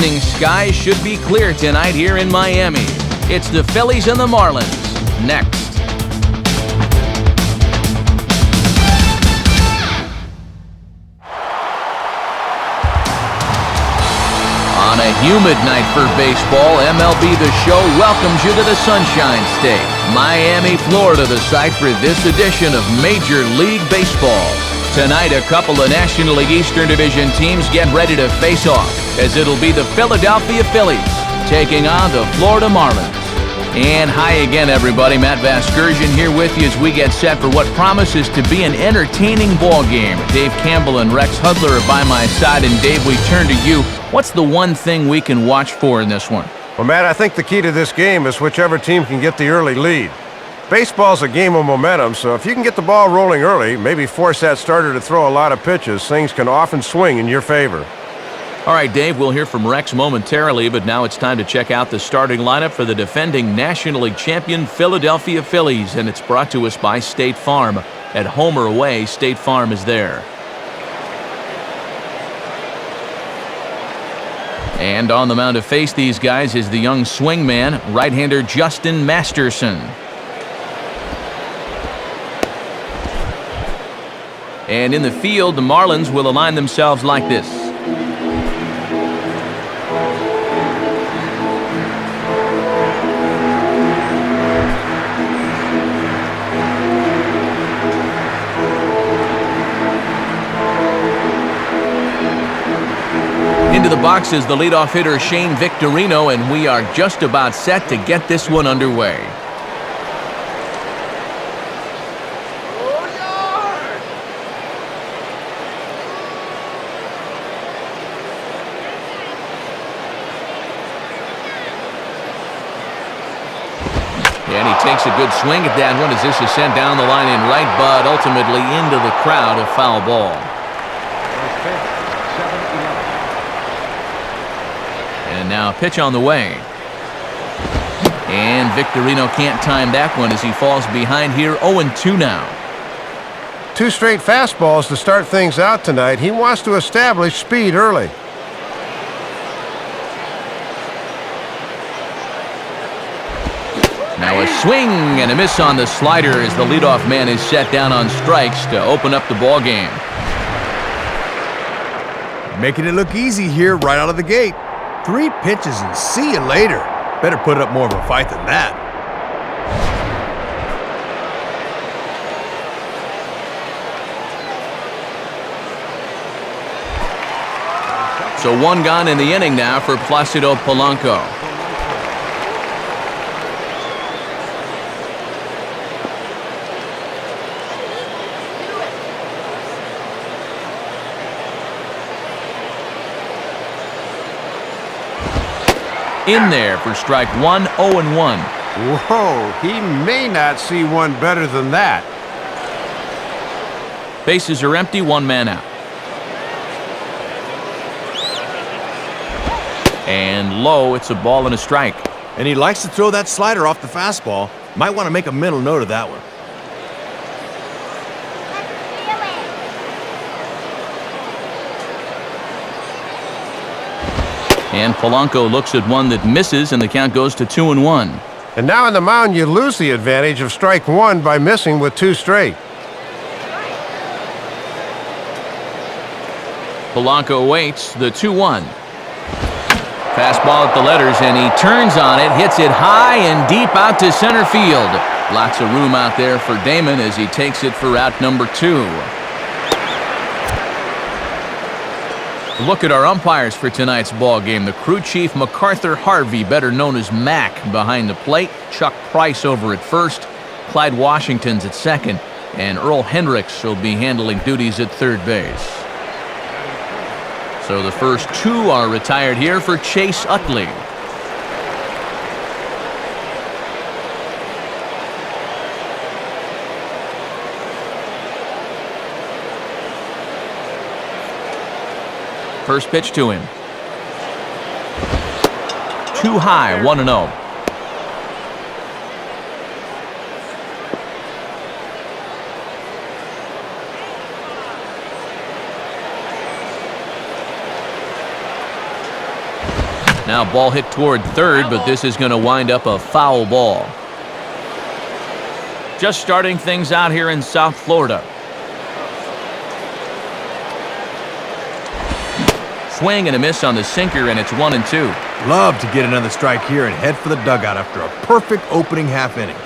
evening skies should be clear tonight here in Miami. It's the Phillies and the Marlins. Next. On a humid night for baseball, MLB The Show welcomes you to the Sunshine State. Miami, Florida, the site for this edition of Major League Baseball. Tonight, a couple of National League Eastern Division teams get ready to face off, as it'll be the Philadelphia Phillies taking on the Florida Marlins. And hi again, everybody. Matt Vasgersian here with you as we get set for what promises to be an entertaining ball game. Dave Campbell and Rex Hudler are by my side, and Dave, we turn to you. What's the one thing we can watch for in this one? Well, Matt, I think the key to this game is whichever team can get the early lead. Baseball's a game of momentum, so if you can get the ball rolling early, maybe force that starter to throw a lot of pitches, things can often swing in your favor. All right, Dave, we'll hear from Rex momentarily, but now it's time to check out the starting lineup for the defending National League champion Philadelphia Phillies, and it's brought to us by State Farm. At home or away, State Farm is there. And on the mound to face these guys is the young swingman, right-hander Justin Masterson. And in the field, the Marlins will align themselves like this. Into the box is the leadoff hitter Shane Victorino, and we are just about set to get this one underway. And he takes a good swing at that one as this is sent down the line in right, but ultimately into the crowd, a foul ball. And now a pitch on the way. And Victorino can't time that one as he falls behind here, 0-2 now. 2 straight fastballs to start things out tonight. He wants to establish speed early. Now a swing and a miss on the slider as the leadoff man is set down on strikes to open up the ball game. Making it look easy here right out of the gate. 3 pitches and see you later. Better put up more of a fight than that. So 1 gone in the inning now for Placido Polanco. In there for strike 1, 0-1. Whoa, he may not see one better than that. Bases are empty, 1 man out. And low, it's a ball and a strike. And he likes to throw that slider off the fastball. Might want to make a mental note of that one. And Polanco looks at one that misses, and the count goes to 2-1. And now on the mound, you lose the advantage of strike 1 by missing with 2 straight. Polanco waits the 2-1. Fastball at the letters, and he turns on it, hits it high and deep out to center field. Lots of room out there for Damon as he takes it for out number 2. Look at our umpires for tonight's ball game. The crew chief MacArthur Harvey, better known as Mac, behind the plate. Chuck Price over at first. Clyde Washington's at second. And Earl Hendricks will be handling duties at third base. So the first 2 are retired here for Chase Utley. First pitch to him. Too high, 1-0. Now ball hit toward third, but this is going to wind up a foul ball. Just starting things out here in South Florida. Swing and a miss on the sinker, and it's 1-2. Love to get another strike here and head for the dugout after a perfect opening half inning.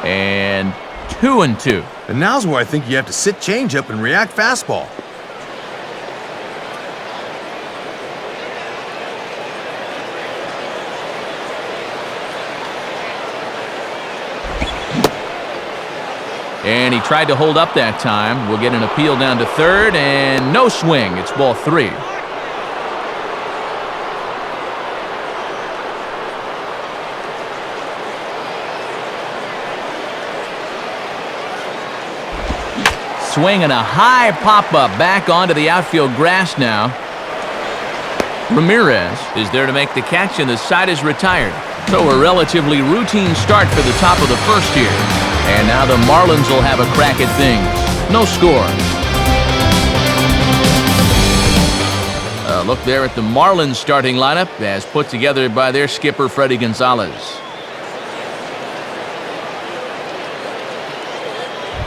And 2-2. And now's where I think you have to sit changeup and react fastball. And he tried to hold up that time. We'll get an appeal down to third, and no swing. It's ball 3. Swing and a high pop-up back onto the outfield grass now. Ramirez is there to make the catch, and the side is retired. So a relatively routine start for the top of the first here. And now the Marlins will have a crack at things. No score. A look there at the Marlins starting lineup as put together by their skipper, Freddie Gonzalez.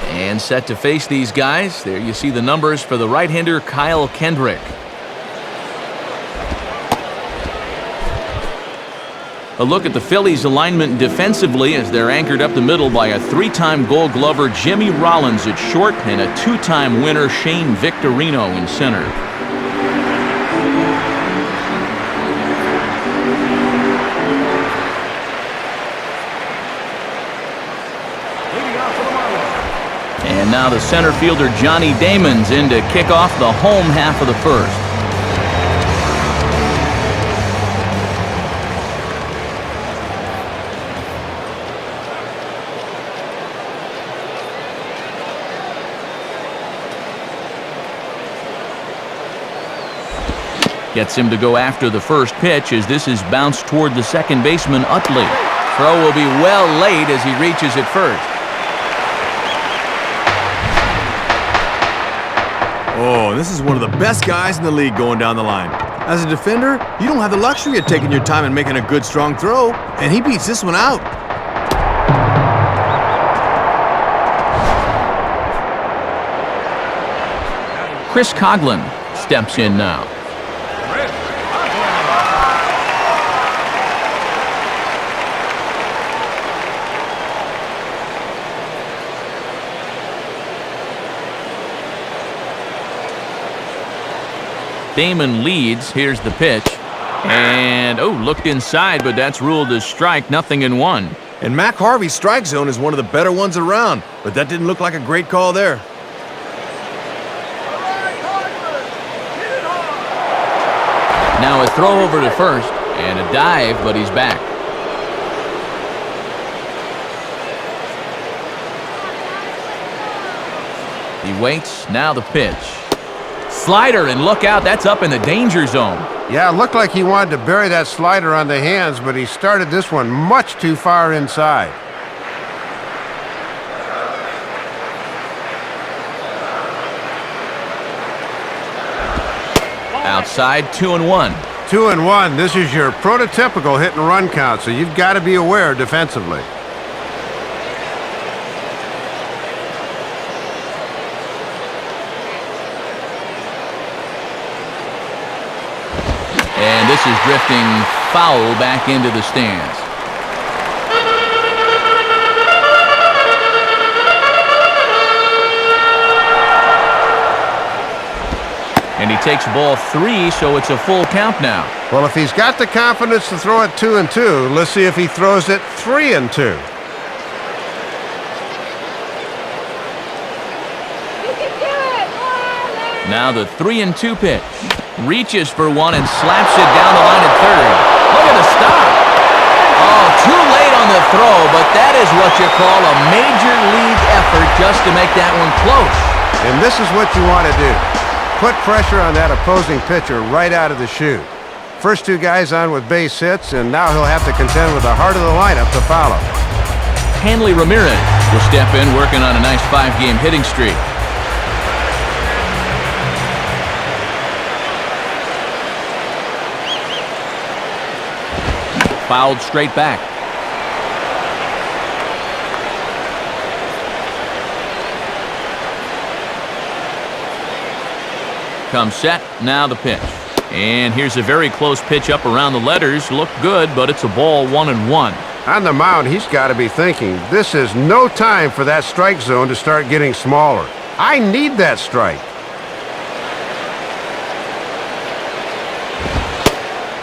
And set to face these guys. There you see the numbers for the right-hander, Kyle Kendrick. A look at the Phillies' alignment defensively as they're anchored up the middle by a 3-time Gold Glover Jimmy Rollins at short and a 2-time winner Shane Victorino in center. And now the center fielder Johnny Damon's in to kick off the home half of the first. Gets him to go after the first pitch as this is bounced toward the second baseman, Utley. Throw will be well late as he reaches it first. Oh, this is one of the best guys in the league going down the line. As a defender, you don't have the luxury of taking your time and making a good, strong throw, and he beats this one out. Chris Coughlin steps in now. Damon leads. Here's the pitch. And, looked inside, but that's ruled as strike, 0-1. And Mac Harvey's strike zone is one of the better ones around, but that didn't look like a great call there. Now a throw over to first, and a dive, but he's back. He waits, now the pitch. Slider, and look out, that's up in the danger zone. Yeah, it looked like he wanted to bury that slider on the hands, but he started this one much too far inside. Outside, 2-1. 2-1. This is your prototypical hit and run count, so you've got to be aware defensively. And this is drifting foul back into the stands. And he takes ball 3, so it's a full count now. Well, if he's got the confidence to throw it 2-2, let's see if he throws it 3-2. Now the 3-2 pitch. Reaches for one and slaps it down the line at third. Look at the stop. Oh, too late on the throw, but that is what you call a major league effort just to make that one close. And this is what you want to do. Put pressure on that opposing pitcher right out of the chute. First two guys on with base hits, and now he'll have to contend with the heart of the lineup to follow. Hanley Ramirez will step in, working on a nice 5-game hitting streak. Fouled straight back. Comes set, now the pitch. And here's a very close pitch up around the letters. Looked good, but it's a ball, 1-1. On the mound, he's got to be thinking, this is no time for that strike zone to start getting smaller. I need that strike.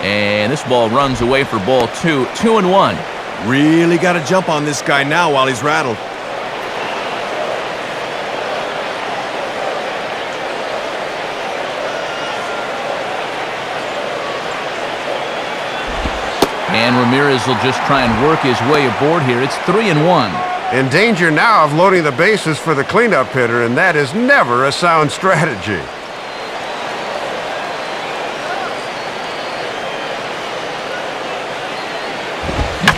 And this ball runs away for ball 2, 2-1. Really got to jump on this guy now while he's rattled. And Ramirez will just try and work his way aboard here. It's 3-1. In danger now of loading the bases for the cleanup hitter, and that is never a sound strategy.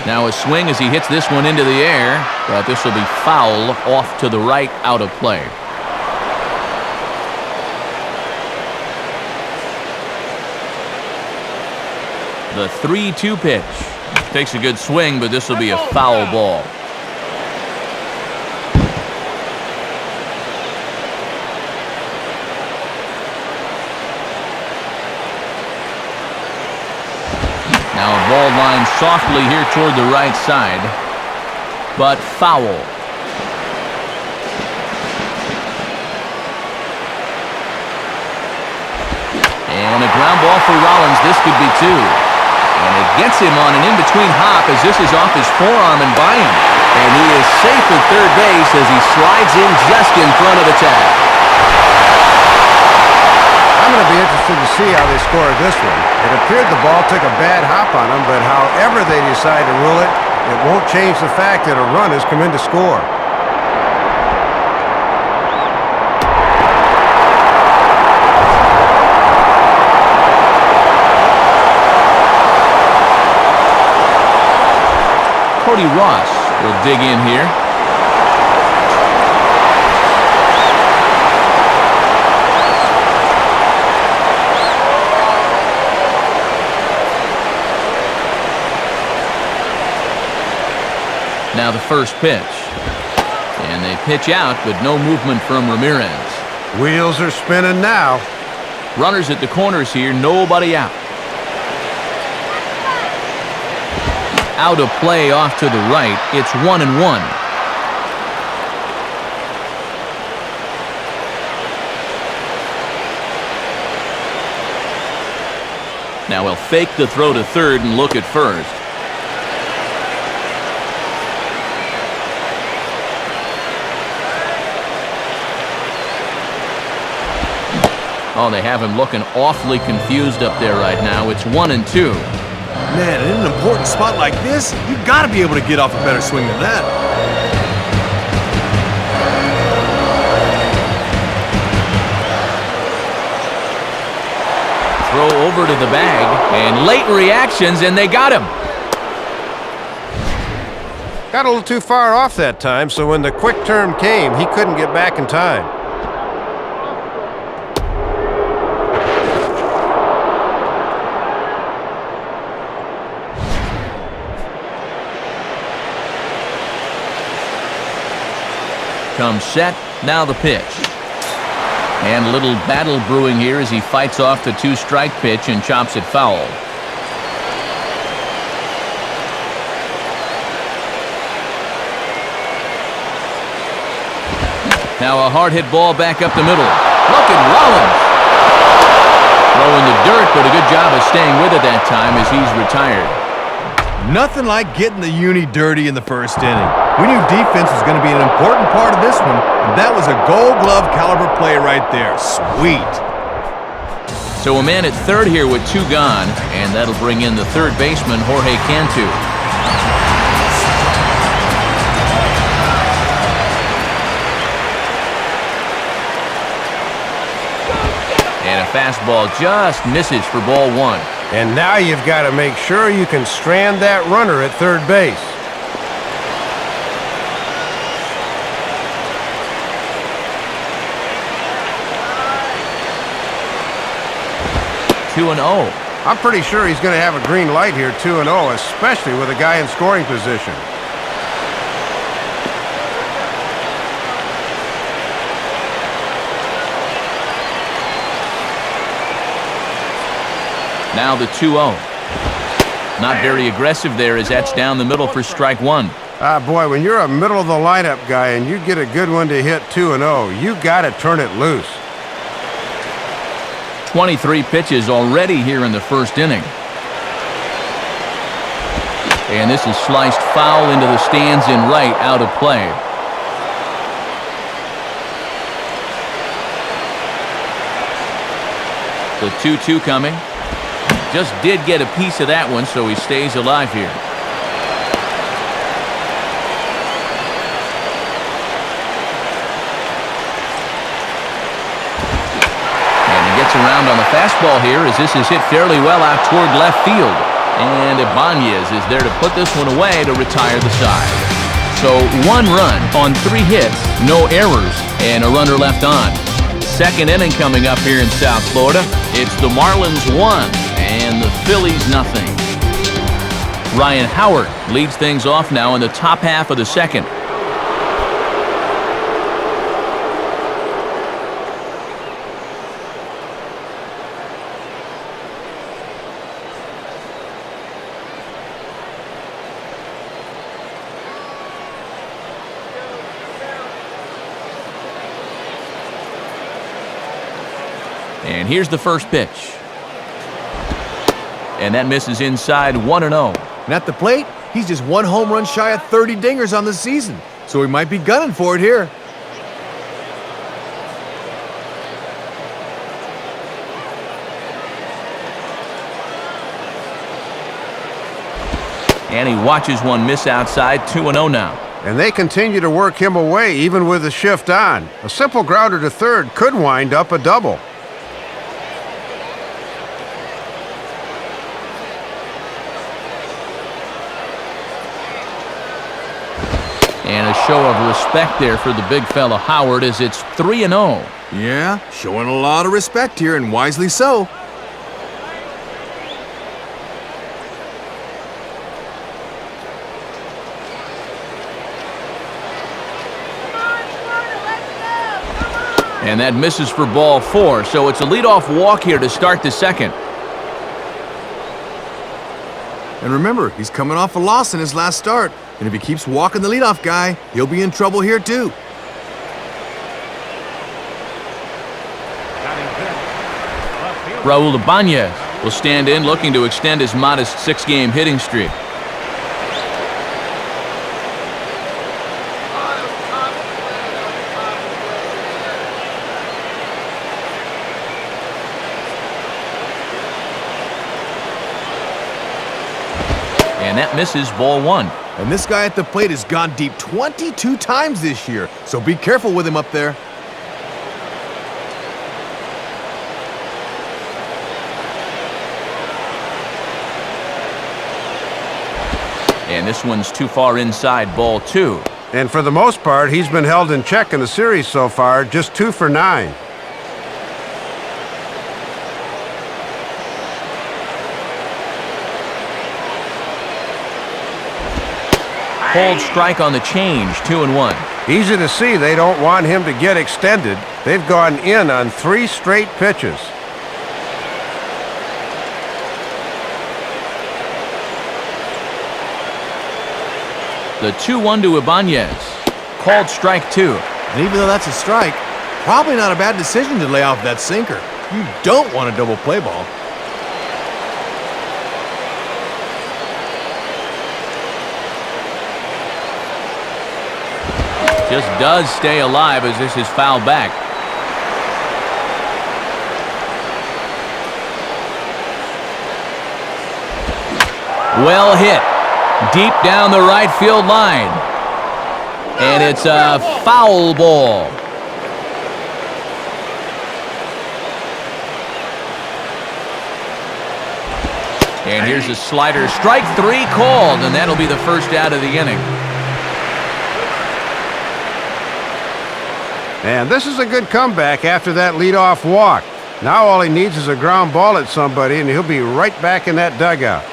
Now a swing as he hits this one into the air, but this will be foul off to the right, out of play. The 3-2 pitch. Takes a good swing, but this will be a foul ball. Now a ball line softly here toward the right side, but foul. And a ground ball for Rollins. This could be 2. And it gets him on an in-between hop as this is off his forearm and by him. And he is safe at third base as he slides in just in front of the tag. I'm going to be interested to see how they score this one. It appeared the ball took a bad hop on him, but however they decide to rule it, it won't change the fact that a run has come in to score. Cody Ross will dig in here. Now the first pitch. And they pitch out, but no movement from Ramirez. Wheels are spinning now. Runners at the corners here, nobody out. Out of play off to the right. It's 1-1. Now he'll fake the throw to third and look at first. Oh, they have him looking awfully confused up there right now. It's 1-2. Man, in an important spot like this, you got to be able to get off a better swing than that. Throw over to the bag, and late reactions, and they got him. Got a little too far off that time, so when the quick turn came, he couldn't get back in time. Comes set, now the pitch. And a little battle brewing here as he fights off the 2-strike pitch and chops it foul. Now a hard hit ball back up the middle. Look at Rollins. Throwing the dirt, but a good job of staying with it that time as he's retired. Nothing like getting the uni dirty in the first inning. We knew defense was going to be an important part of this one, and that was a Gold Glove caliber play right there. Sweet. So a man at third here with 2 gone, and that'll bring in the third baseman, Jorge Cantu. And a fastball just misses for ball 1. And now you've got to make sure you can strand that runner at third base. 2-0. I'm pretty sure he's going to have a green light here, 2-0, especially with a guy in scoring position. Now the 2-0. Not very aggressive there as that's down the middle for strike one. Boy, when you're a middle-of-the-lineup guy and you get a good one to hit 2-0, you got to turn it loose. 23 pitches already here in the first inning. And this is sliced foul into the stands in right, out of play. The 2-2 coming. Just did get a piece of that one, so he stays alive here. And he gets around on the fastball here as this is hit fairly well out toward left field. And Ibanez is there to put this one away to retire the side. So 1 run on 3 hits, no errors, and a runner left on. Second inning coming up here in South Florida. It's the Marlins 1 and the Phillies nothing. Ryan Howard leads things off now in the top half of the second. And here's the first pitch. And that misses inside 1-0. And at the plate, he's just 1 home run shy of 30 dingers on the season. So he might be gunning for it here. And he watches one miss outside, 2-0 now. And they continue to work him away even with the shift on. A simple grounder to third could wind up a double. And a show of respect there for the big fella Howard as it's 3-0. Yeah, showing a lot of respect here, and wisely so. And that misses for ball 4, so it's a leadoff walk here to start the second. And remember, he's coming off a loss in his last start. And if he keeps walking the leadoff guy, he'll be in trouble here too. Raul Ibanez will stand in looking to extend his modest 6-game hitting streak. And that misses ball 1. And this guy at the plate has gone deep 22 times this year, so be careful with him up there. And this one's too far inside, ball 2. And for the most part, he's been held in check in the series so far, just 2 for 9. Cold strike on the change, 2-1. Easy to see they don't want him to get extended. They've gone in on 3 straight pitches. The 2-1 to Ibanez. Called strike 2. And even though that's a strike, probably not a bad decision to lay off that sinker. You don't want a double play ball. Just does stay alive as this is fouled back. Well hit. Deep down the right field line. And it's a foul ball. And here's a slider. Strike 3 called, and that'll be the first out of the inning. And this is a good comeback after that leadoff walk. Now all he needs is a ground ball at somebody, and he'll be right back in that dugout.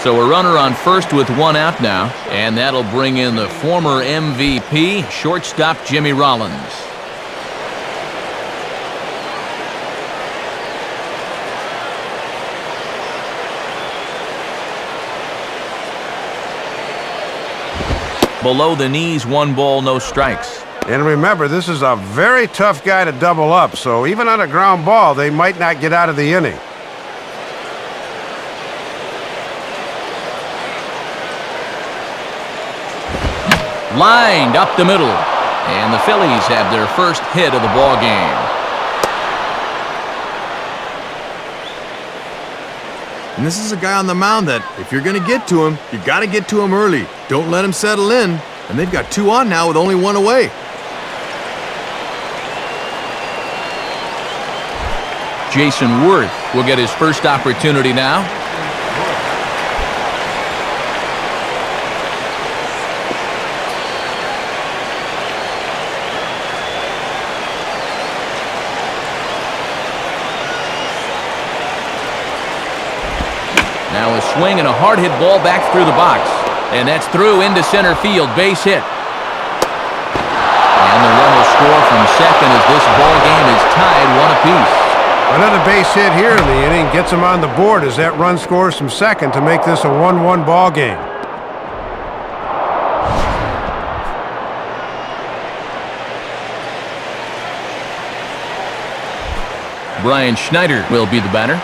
So a runner on first with one out now, and that'll bring in the former MVP, shortstop Jimmy Rollins. Below the knees, 1 ball, no strikes. And remember, this is a very tough guy to double up, so even on a ground ball, they might not get out of the inning. Lined up the middle, and the Phillies have their first hit of the ball game. And this is a guy on the mound that, if you're going to get to him, you got to get to him early. Don't let him settle in. And they've got 2 on now with only 1 away. Jason Worth will get his first opportunity now. Now a swing and a hard hit ball back through the box. And that's through into center field, base hit. And the run will score from second as this ball game is tied 1 apiece. Another base hit here in the inning gets him on the board as that run scores from second to make this a 1-1 ball game. Brian Schneider will be the batter.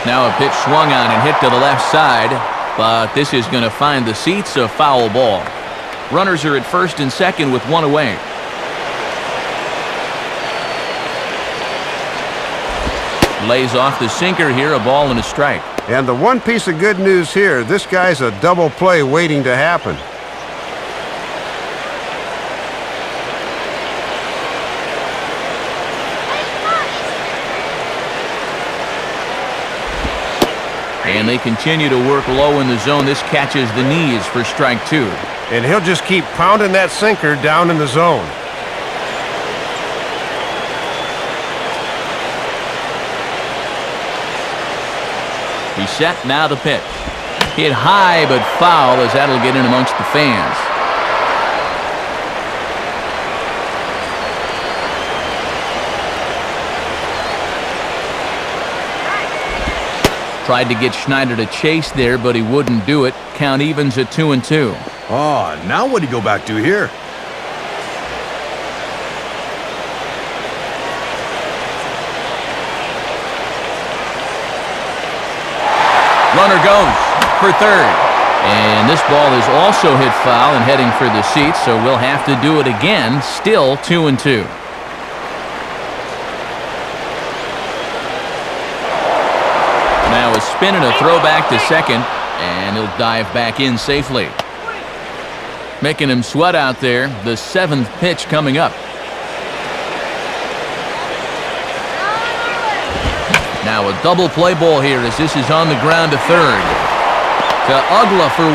Now a pitch swung on and hit to the left side, but this is going to find the seats, a foul ball. Runners are at first and second with 1 away. Lays off the sinker here, a ball and a strike. And the one piece of good news here, this guy's a double play waiting to happen. And they continue to work low in the zone. This catches the knees for strike 2. And he'll just keep pounding that sinker down in the zone. He's set, now the pitch. Hit high but foul as that'll get in amongst the fans. Tried to get Schneider to chase there, but he wouldn't do it. Count evens at 2-2. Oh, now what do you go back to here? Runner goes for third. And this ball is also hit foul and heading for the seats, so we'll have to do it again. Still 2-2. Now a spin and a throw back to second, and he'll dive back in safely. Making him sweat out there, the 7th pitch coming up. Now a double play ball here as this is on the ground to third. To Ugla for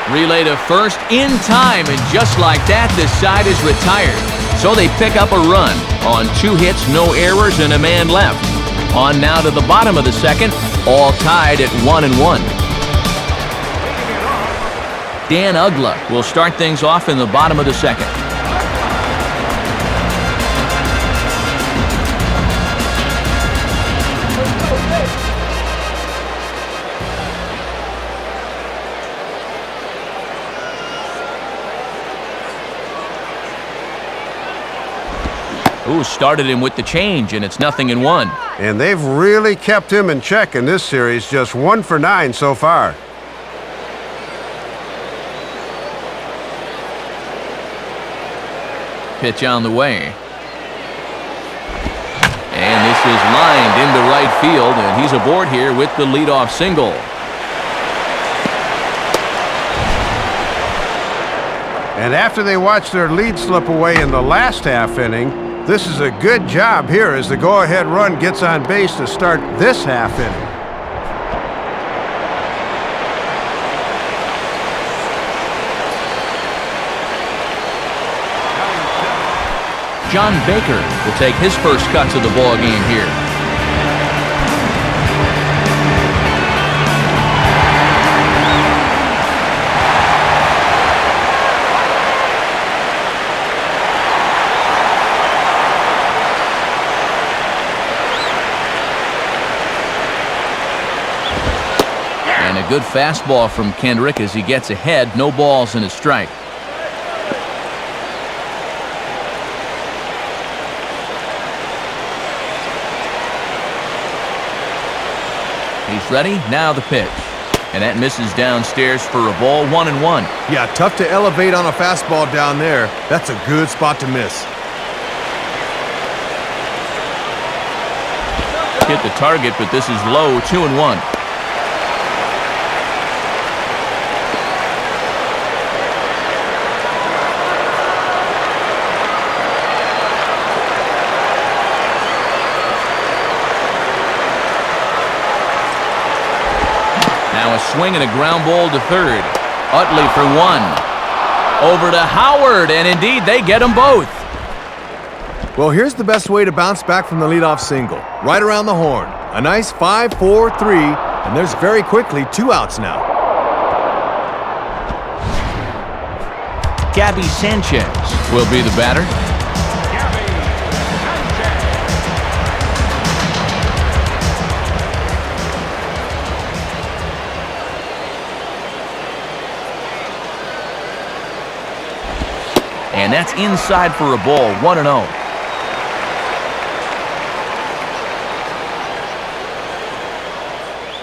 1. Relay to first in time, and just like that, the side is retired. So they pick up a run on 2 hits, no errors, and a man left. On now to the bottom of the second, all tied at 1-1. Dan Ugla will start things off in the bottom of the second. Ooh, started him with the change, and it's 0-1. And they've really kept him in check in this series, just 1 for 9 so far. Pitch on the way. And this is lined into right field, and he's aboard here with the leadoff single. And after they watched their lead slip away in the last half inning, this is a good job here as the go-ahead run gets on base to start this half inning. John Baker will take his first cut to the ball game here. And a good fastball from Kendrick as he gets ahead. No balls and a strike. He's ready. Now the pitch. And that misses downstairs for a ball, 1-1. Yeah, tough to elevate on a fastball down there. That's a good spot to miss. Hit the target, but this is low, 2-1. Now a swing and a ground ball to third. Utley for one. Over to Howard, and indeed they get them both. Well, here's the best way to bounce back from the leadoff single. Right around the horn. A nice 5-4-3, and there's very quickly 2 outs now. Gabby Sanchez will be the batter. And that's inside for a ball, 1-0.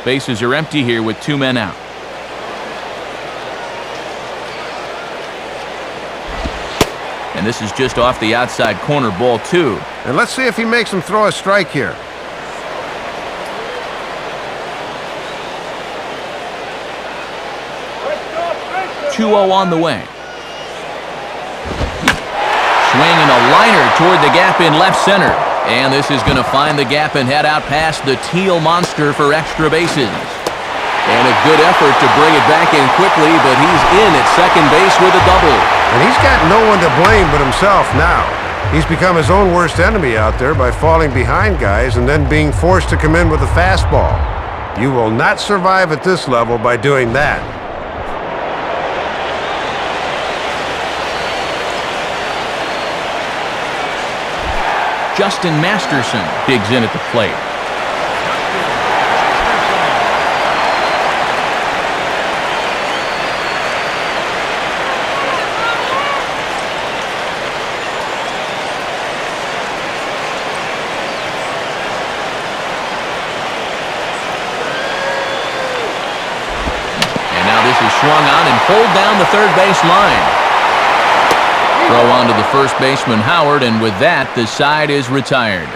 Bases are empty here with 2 men out. And this is just off the outside corner, ball 2. And let's see if he makes him throw a strike here. .2-0 on the way. Swing and a liner toward the gap in left center. And this is going to find the gap and head out past the Teal monster for extra bases. And a good effort to bring it back in quickly, but he's in at second base with a double. And he's got no one to blame but himself now. He's become his own worst enemy out there by falling behind guys and then being forced to come in with a fastball. You will not survive at this level by doing that. Justin Masterson digs in at the plate. And now this is swung on and pulled down the third base line. Throw on to the first baseman, Howard, and with that, the side is retired.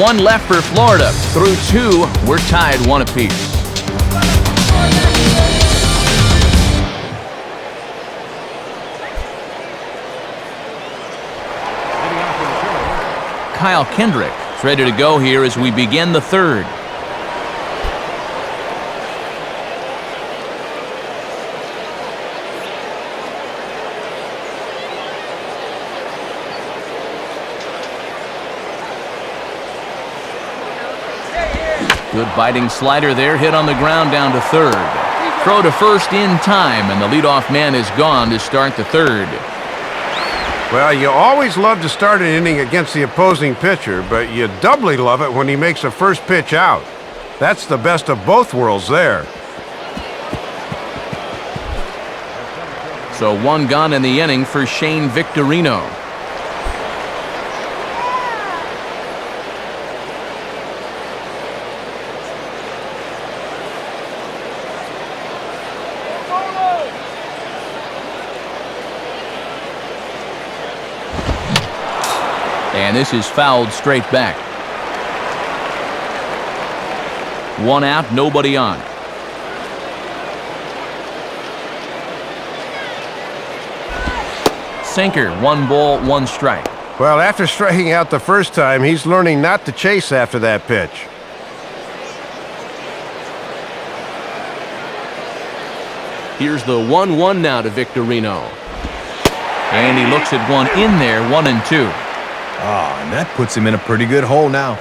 1 left for Florida. Through 2, we're tied 1 apiece. Kyle Kendrick is ready to go here as we begin the third. Good biting slider there, hit on the ground down to third. Throw to first in time, and the leadoff man is gone to start the third. Well, you always love to start an inning against the opposing pitcher, but you doubly love it when he makes a first pitch out. That's the best of both worlds there. So 1 gone in the inning for Shane Victorino. And this is fouled straight back. 1 out, nobody on. sinker. 1 ball, 1 strike. Well, after striking out the first time, he's learning not to chase after that pitch. Here's the 1-1 now to Victorino. And he looks at one in there, 1-2. And that puts him in a pretty good hole now.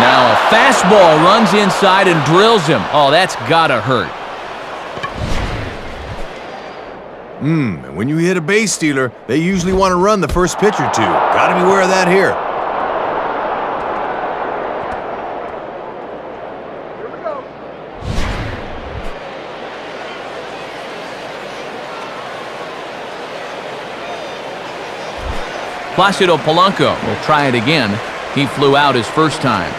Now a fastball runs inside and drills him. Oh, that's gotta hurt. And when you hit a base stealer, they usually want to run the first pitch or two. Gotta beware of that here. Placido Polanco will try it again. He flew out his first time.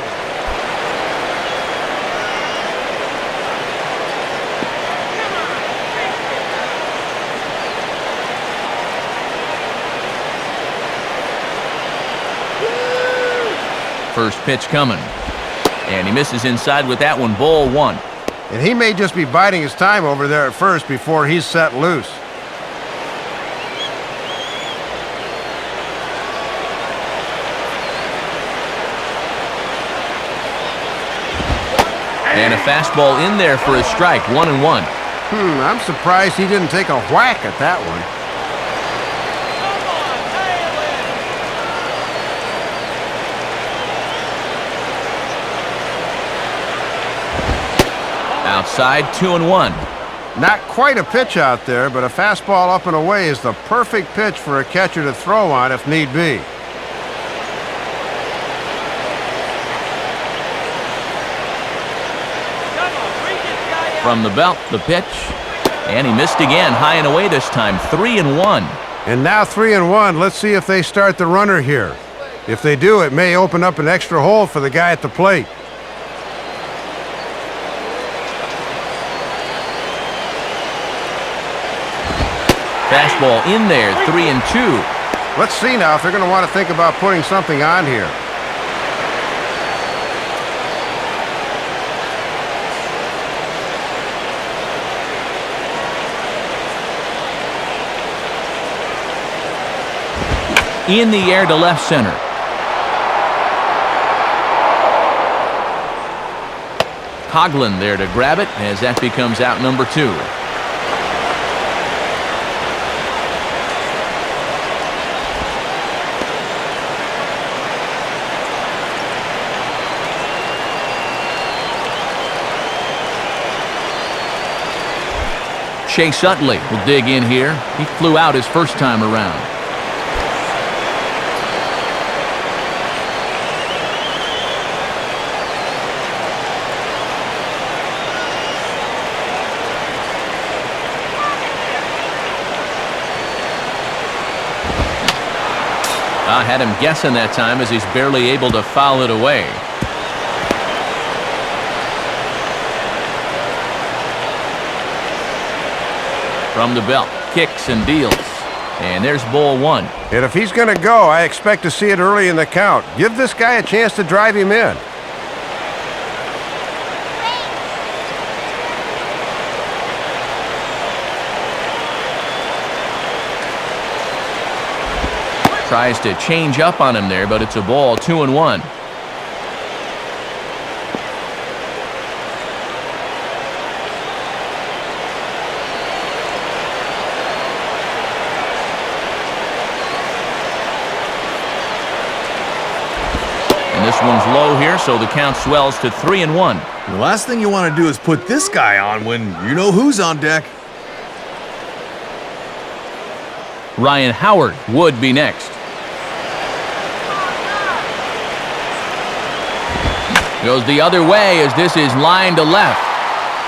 First pitch coming. And he misses inside with that one. Ball 1. And he may just be biding his time over there at first before he's set loose. And a fastball in there for a strike. 1-1. I'm surprised he didn't take a whack at that one. Outside, 2-1. Not quite a pitch out there, but a fastball up and away is the perfect pitch for a catcher to throw on if need be. From the belt, the pitch. And he missed again, high and away this time. 3-1. And now 3-1. Let's see if they start the runner here. If they do, it may open up an extra hole for the guy at the plate. Fastball in there, 3-2. Let's see now if they're going to want to think about putting something on here. In the air to left center. Coughlin there to grab it as that becomes out number 2. Chase Utley will dig in here. He flew out his first time around. I had him guessing that time as he's barely able to foul it away. From the belt, kicks and deals. And there's ball 1. And if he's going to go, I expect to see it early in the count. Give this guy a chance to drive him in. Tries to change up on him there, but it's a ball. 2-1. And this one's low here, so the count swells to 3-1. The last thing you want to do is put this guy on when you know who's on deck. Ryan Howard would be next. Goes the other way as this is line to left.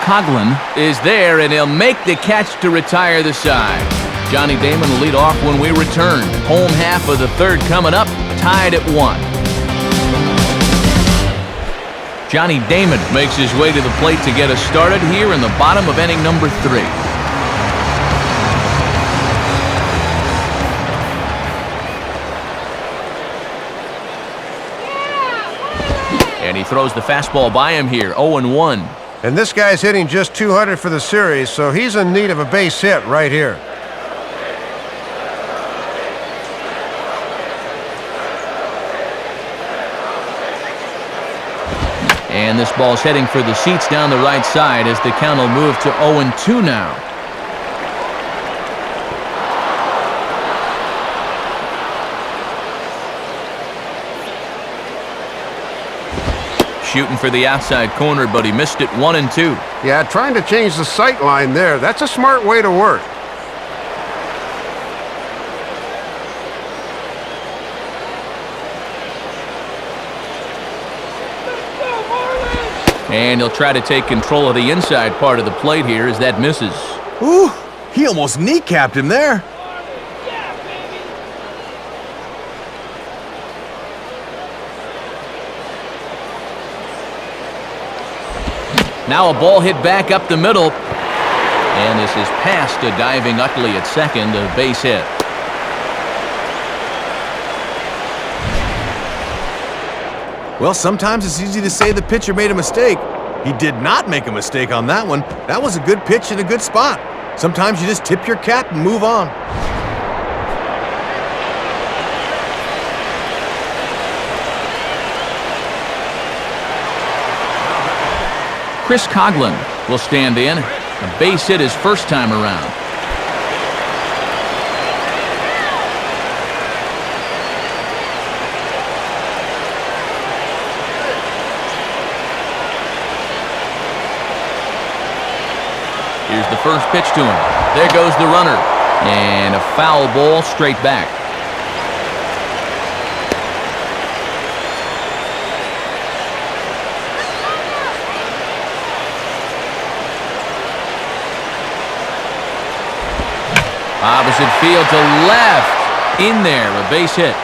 Coughlin is there, and he'll make the catch to retire the side. Johnny Damon will lead off when we return. Home half of the third coming up, tied at 1. Johnny Damon makes his way to the plate to get us started here in the bottom of inning number 3. And he throws the fastball by him here, 0-1. And this guy's hitting just 200 for the series, so he's in need of a base hit right here. And this ball's heading for the seats down the right side as the count will move to 0-2 now. Shooting for the outside corner, but he missed it, 1-2. Yeah, trying to change the sight line there. That's a smart way to work. And he'll try to take control of the inside part of the plate here as that misses. Ooh, he almost kneecapped him there. Now a ball hit back up the middle. And this is past a diving Utley at second, a base hit. Well, sometimes it's easy to say the pitcher made a mistake. He did not make a mistake on that one. That was a good pitch in a good spot. Sometimes you just tip your cap and move on. Chris Coughlin will stand in. A base hit his first time around. Here's the first pitch to him. There goes the runner. And a foul ball straight back. Opposite field to left. In there, a base hit.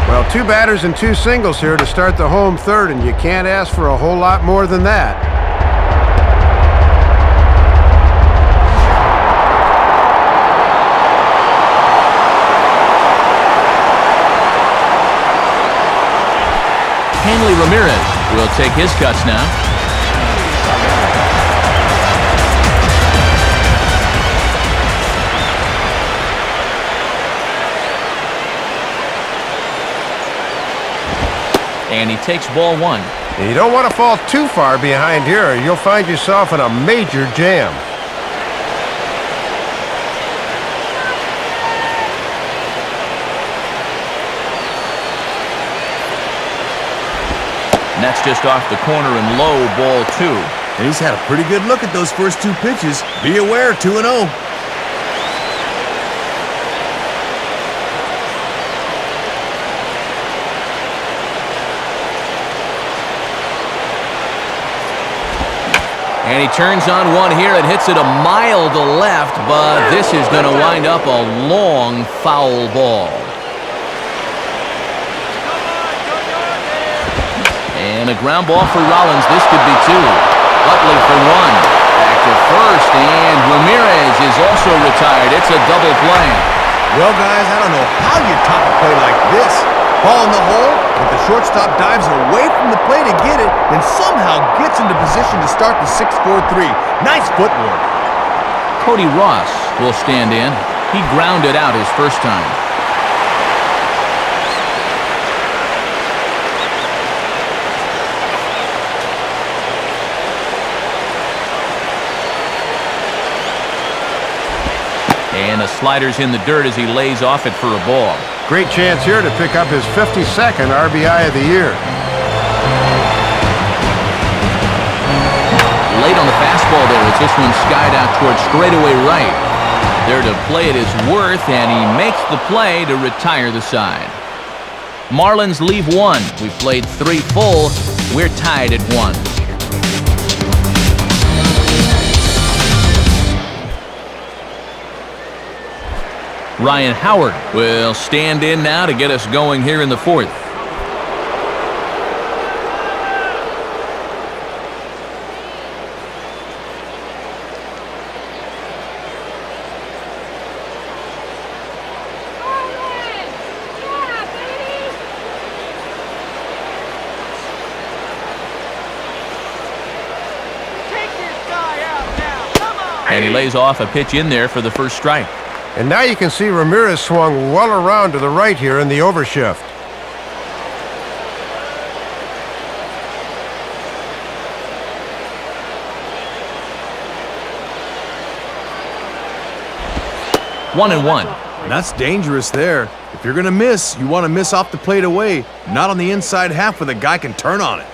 Well, 2 batters and 2 singles here to start the home third, and you can't ask for a whole lot more than that. Hanley Ramirez will take his cuts now. And he takes ball 1. And you don't want to fall too far behind here, or you'll find yourself in a major jam. And that's just off the corner and low, ball 2. And he's had a pretty good look at those first 2 pitches. Be aware, 2-0. And he turns on one here and hits it a mile to left, but this is going to wind up a long foul ball. And a ground ball for Rollins. This could be 2. Utley for 1. Back to first, and Ramirez is also retired. It's a double play. Well, guys, I don't know how you top a play like this. Ball in the hole, but the shortstop dives away from the plate to get it and somehow gets into position to start the 6-4-3. Nice footwork. Cody Ross will stand in. He grounded out his first time. And the slider's in the dirt as he lays off it for a ball. Great chance here to pick up his 52nd RBI of the year. Late on the fastball there as this one skied out towards straightaway right. There to play it is Worth, and he makes the play to retire the side. Marlins leave 1. We've played 3 full. We're tied at 1. Ryan Howard will stand in now to get us going here in the 4th. he lays off a pitch in there for the first strike. And now you can see Ramirez swung well around to the right here in the overshift. One and one. And that's dangerous there. If you're going to miss, you want to miss off the plate away, not on the inside half where the guy can turn on it.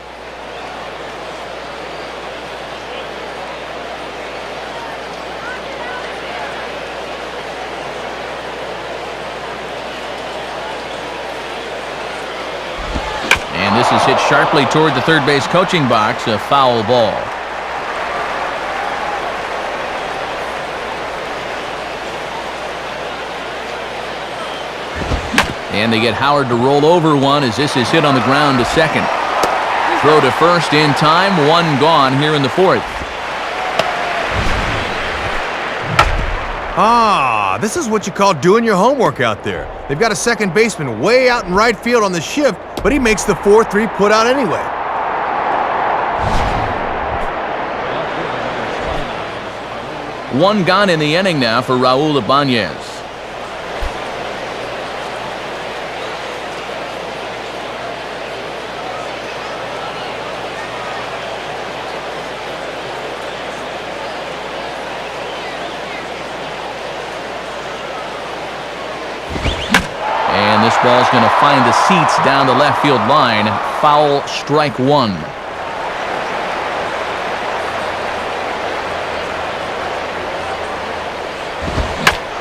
And this is hit sharply toward the third base coaching box, a foul ball. And they get Howard to roll over one as this is hit on the ground to second. Throw to first in time, one gone here in the fourth. This is what you call doing your homework out there. They've got a second baseman way out in right field on the shift, but he makes the 4-3 put out anyway. One gone in the inning now for Raul Ibanez. This ball's going to find the seats down the left field line. Foul, strike one.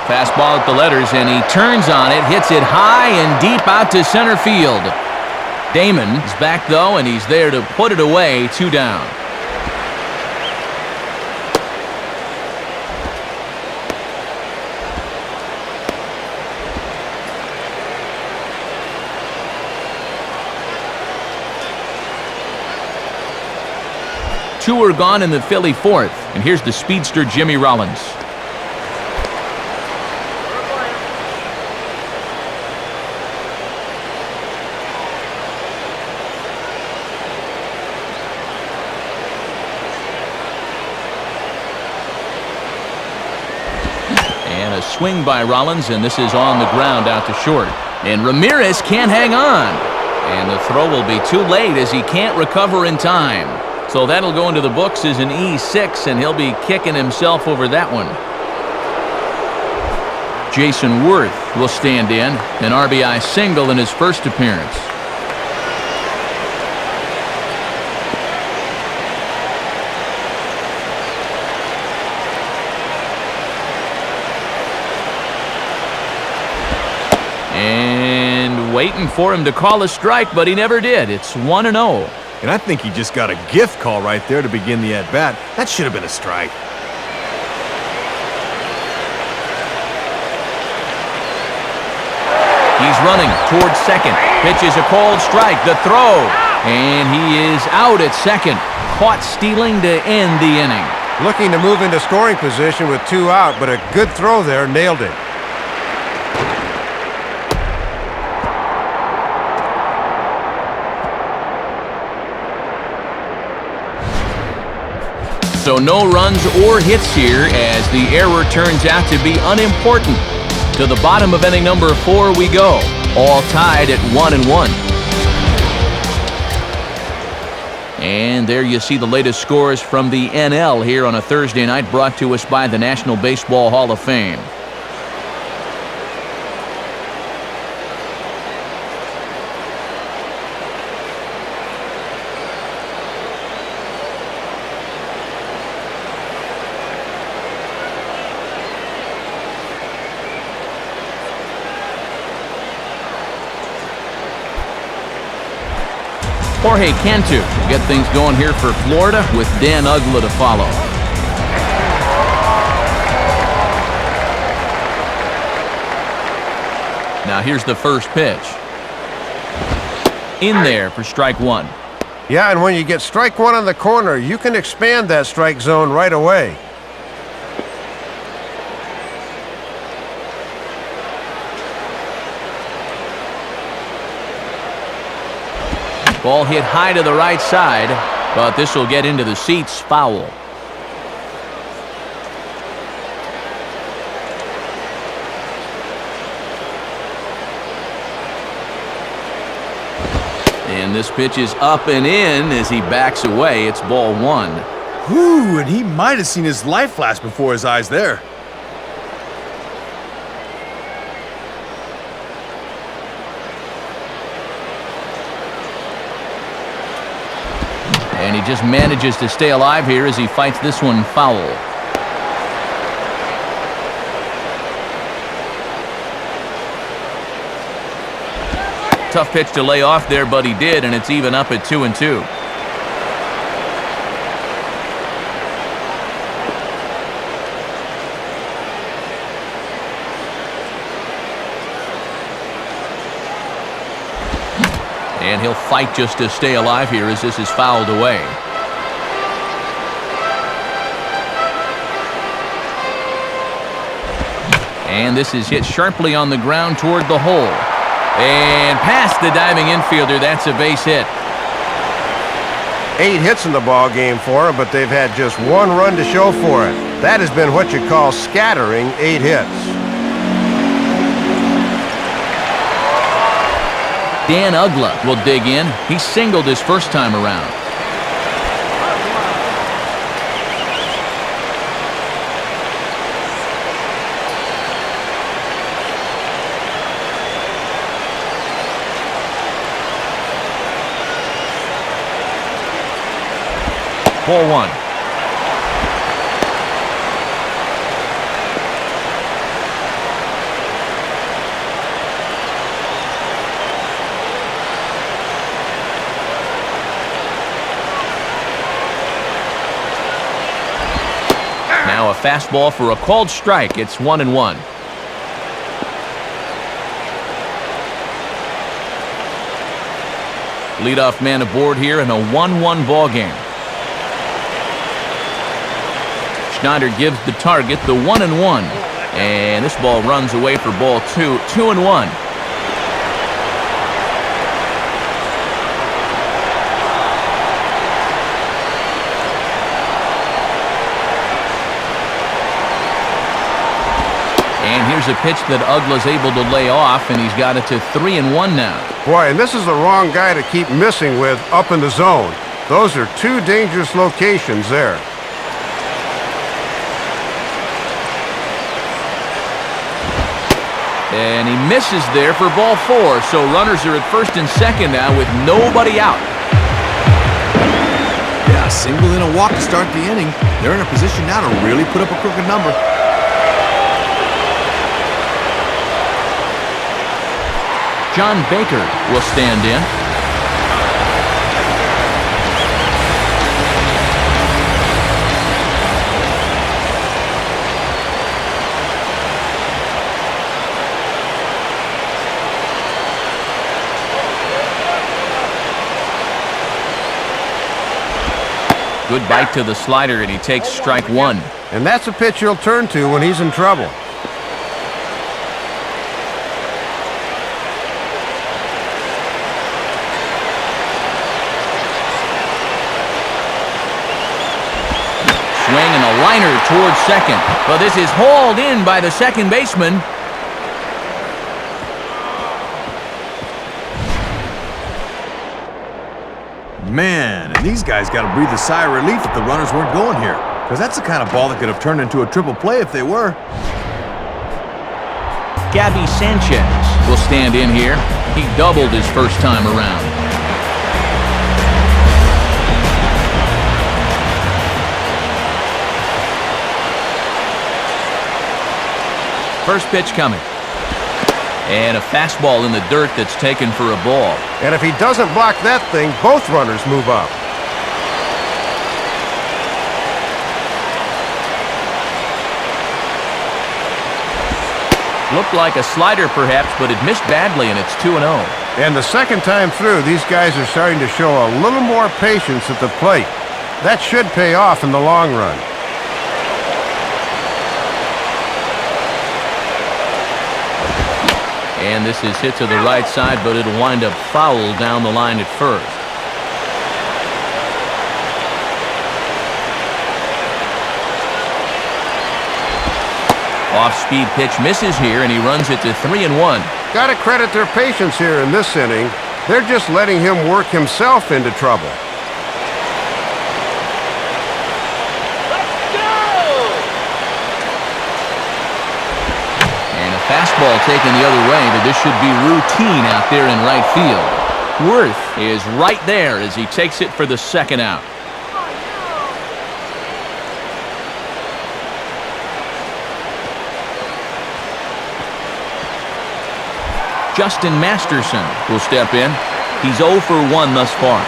Fastball at the letters, and he turns on it, hits it high and deep out to center field. Damon is back, though, and he's there to put it away, 2 down. Two are gone in the Philly fourth, and here's the speedster Jimmy Rollins. And a swing by Rollins, and this is on the ground out to short. And Ramirez can't hang on. And the throw will be too late as he can't recover in time. So that'll go into the books as an E6, and he'll be kicking himself over that one. Jason Worth will stand in, an RBI single in his first appearance. And waiting for him to call a strike, but he never did. It's 1-0. And I think he just got a gift call right there to begin the at-bat. That should have been a strike. He's running towards second. Pitch is a called strike. The throw. And he is out at second. Caught stealing to end the inning. Looking to move into scoring position with 2 out, but a good throw there nailed it. So no runs or hits here as the error turns out to be unimportant. To the bottom of inning number 4 we go, all tied at 1-1. And there you see the latest scores from the NL here on a Thursday night, brought to us by the National Baseball Hall of Fame. Jorge Cantu will get things going here for Florida with Dan Uggla to follow. Now here's the first pitch. In there for strike one. Yeah, and when you get strike one on the corner, you can expand that strike zone right away. Ball hit high to the right side, but this will get into the seats, foul. And this pitch is up and in as he backs away. It's ball one. Whew, and he might have seen his life flash before his eyes there. And he just manages to stay alive here as he fights this one foul. Tough pitch to lay off there, but he did, and it's even up at 2-2. And he'll fight just to stay alive here as this is fouled away. And this is hit sharply on the ground toward the hole. And past the diving infielder, that's a base hit. 8 hits in the ball game for them, but they've had just 1 run to show for it. That has been what you call scattering 8 hits. Dan Ugla will dig in. He singled his first time around. Ball one. Now a fastball for a called strike. It's 1-1. Leadoff man aboard here in a 1-1 ball game. Schneider gives the target the 1-1, and this ball runs away for ball 2, 2-1. And here's a pitch that Ugla's able to lay off, and he's got it to 3-1 now. Boy, and this is the wrong guy to keep missing with up in the zone. Those are 2 dangerous locations there. And he misses there for ball 4, so runners are at first and second now with nobody out. Yeah, single in a walk to start the inning. They're in a position now to really put up a crooked number. John Baker will stand in. Good bite to the slider, and he takes strike 1. And that's a pitch he'll turn to when he's in trouble. Swing and a liner towards second. But this is hauled in by the second baseman. Man, and these guys got to breathe a sigh of relief if the runners weren't going here, because that's the kind of ball that could have turned into a triple play if they were. Gabby Sanchez will stand in here. He doubled his first time around. First pitch coming. And a fastball in the dirt that's taken for a ball. And if he doesn't block that thing, both runners move up. Looked like a slider perhaps, but it missed badly, and it's 2-0. And the second time through, these guys are starting to show a little more patience at the plate. That should pay off in the long run. And this is hit to the right side, but it'll wind up foul down the line at first. Off-speed pitch misses here, and he runs it to 3-1. Got to credit their patience here in this inning. They're just letting him work himself into trouble. Fastball taken the other way, but this should be routine out there in right field. Worth is right there as he takes it for the second out. Justin Masterson will step in. He's 0 for 1 thus far.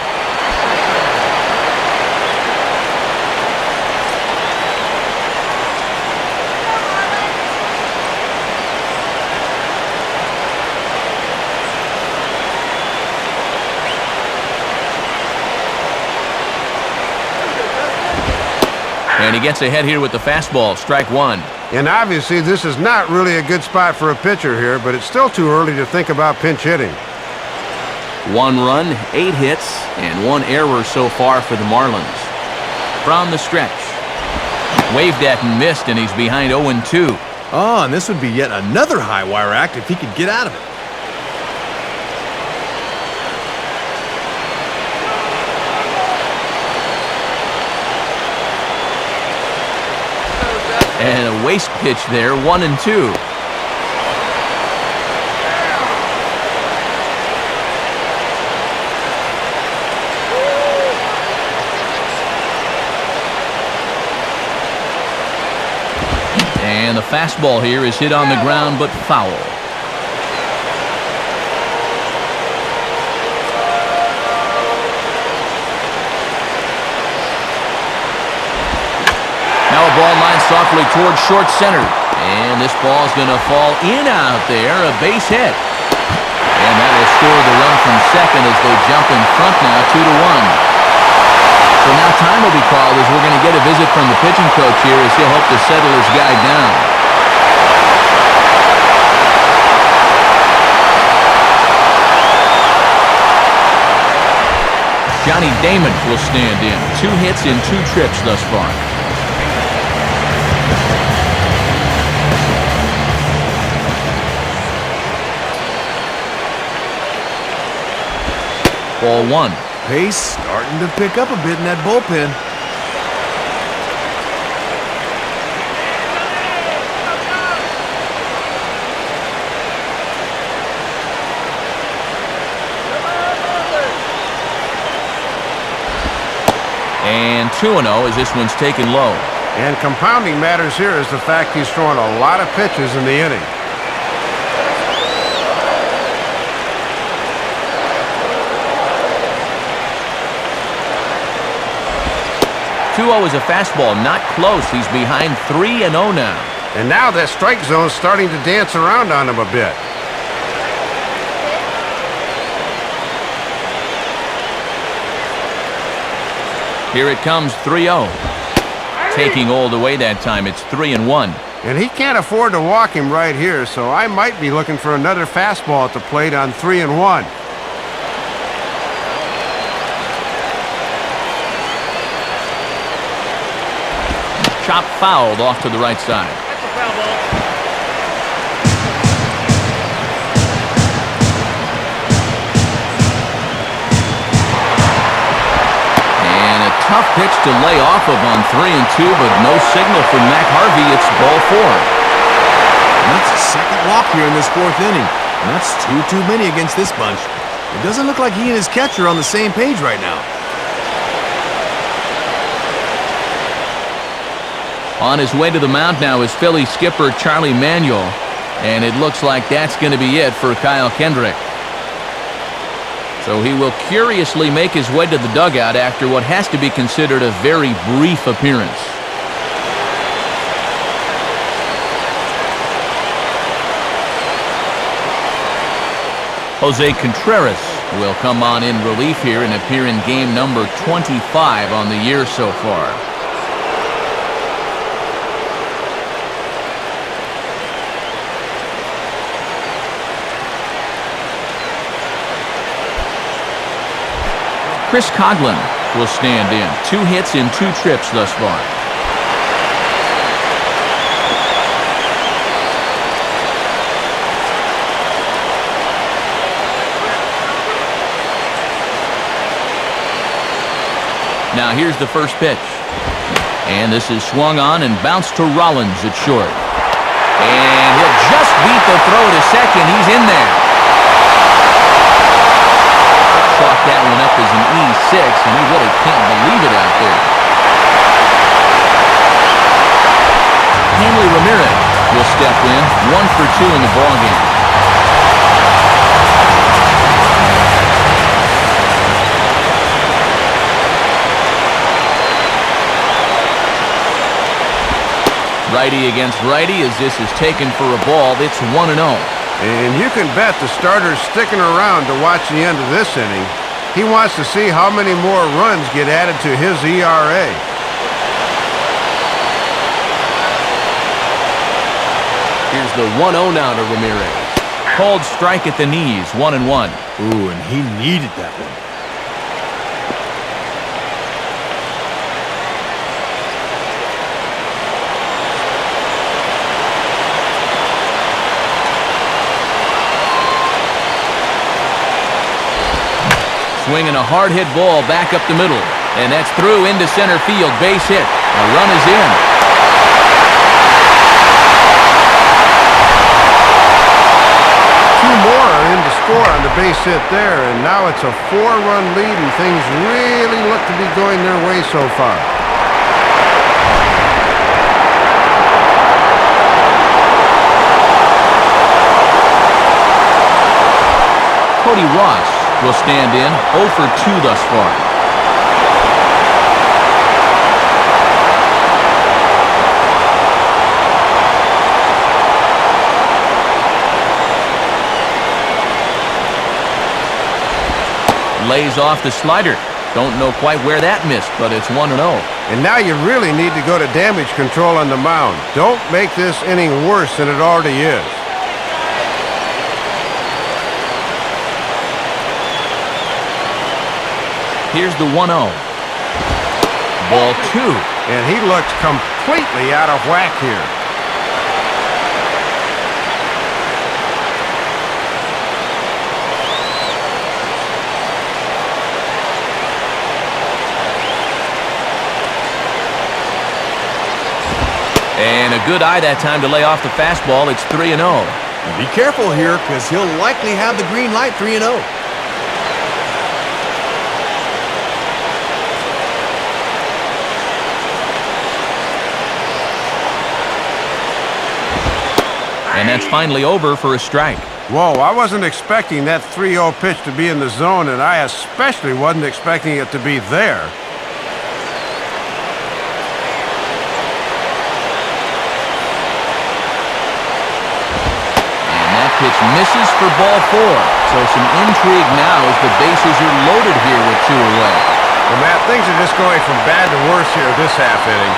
And he gets ahead here with the fastball, strike one. And obviously this is not really a good spot for a pitcher here, but it's still too early to think about pinch hitting. 1 run, 8 hits, and 1 error so far for the Marlins. From the stretch. Waved at and missed, and he's behind 0-2. Oh, and this would be yet another high wire act if he could get out of it. And a waste pitch there, 1-2. And the fastball here is hit on the ground, but foul. Now a ball lined softly towards short center. And this ball's going to fall in out there, a base hit. And that will score the run from second as they jump in front now, 2-1. So now time will be called as we're going to get a visit from the pitching coach here as he'll hope to settle his guy down. Johnny Damon will stand in. 2 hits in 2 trips thus far. Ball 1. Pace starting to pick up a bit in that bullpen. And 2-0 as this one's taken low. And compounding matters here is the fact he's throwing a lot of pitches in the inning. Is a fastball, not close. He's behind 3-0 now. And now that strike zone's starting to dance around on him a bit. Here it comes, 3-0. Taking Old away that time, it's 3-1. And he can't afford to walk him right here, so I might be looking for another fastball at the plate on 3-1. Chop fouled off to the right side. That's a foul ball. And a tough pitch to lay off of on 3-2, but no signal from Mac Harvey. It's ball 4. And that's a second walk here in this 4th inning. And that's too many against this bunch. It doesn't look like he and his catcher are on the same page right now. On his way to the mound now is Philly skipper Charlie Manuel, and it looks like that's going to be it for Kyle Kendrick. So he will curiously make his way to the dugout after what has to be considered a very brief appearance. Jose Contreras will come on in relief here and appear in game number 25 on the year so far. Chris Coghlan will stand in. 2 hits in 2 trips thus far. Now here's the first pitch. And this is swung on and bounced to Rollins at short. And he'll just beat the throw to second. He's in there. Chalk that one up as an E6, and he really can't believe it out there. Hanley Ramirez will step in, 1 for 2 in the ballgame. Righty against righty as this is taken for a ball. It's 1-0. And you can bet the starter's sticking around to watch the end of this inning. He wants to see how many more runs get added to his ERA. Here's the 1-0 now to Ramirez. Called strike at the knees, 1-1. Ooh, and he needed that one. Swinging a hard-hit ball back up the middle. And that's through into center field. Base hit. A run is in. Two more are in to score on the base hit there, and now it's a 4-run lead, and things really look to be going their way so far. Cody Ross will stand in, 0 for 2 thus far. Lays off the slider. Don't know quite where that missed, but it's 1-0. And now you really need to go to damage control on the mound. Don't make this inning worse than it already is. Here's the 1-0. Ball 2. And he looks completely out of whack here. And a good eye that time to lay off the fastball. It's 3-0. Be careful here, because he'll likely have the green light 3-0. And that's finally over for a strike. Whoa, I wasn't expecting that 3-0 pitch to be in the zone, and I especially wasn't expecting it to be there. And that pitch misses for ball 4. So some intrigue now as the bases are loaded here with 2 away. Well, Matt, things are just going from bad to worse here this half inning.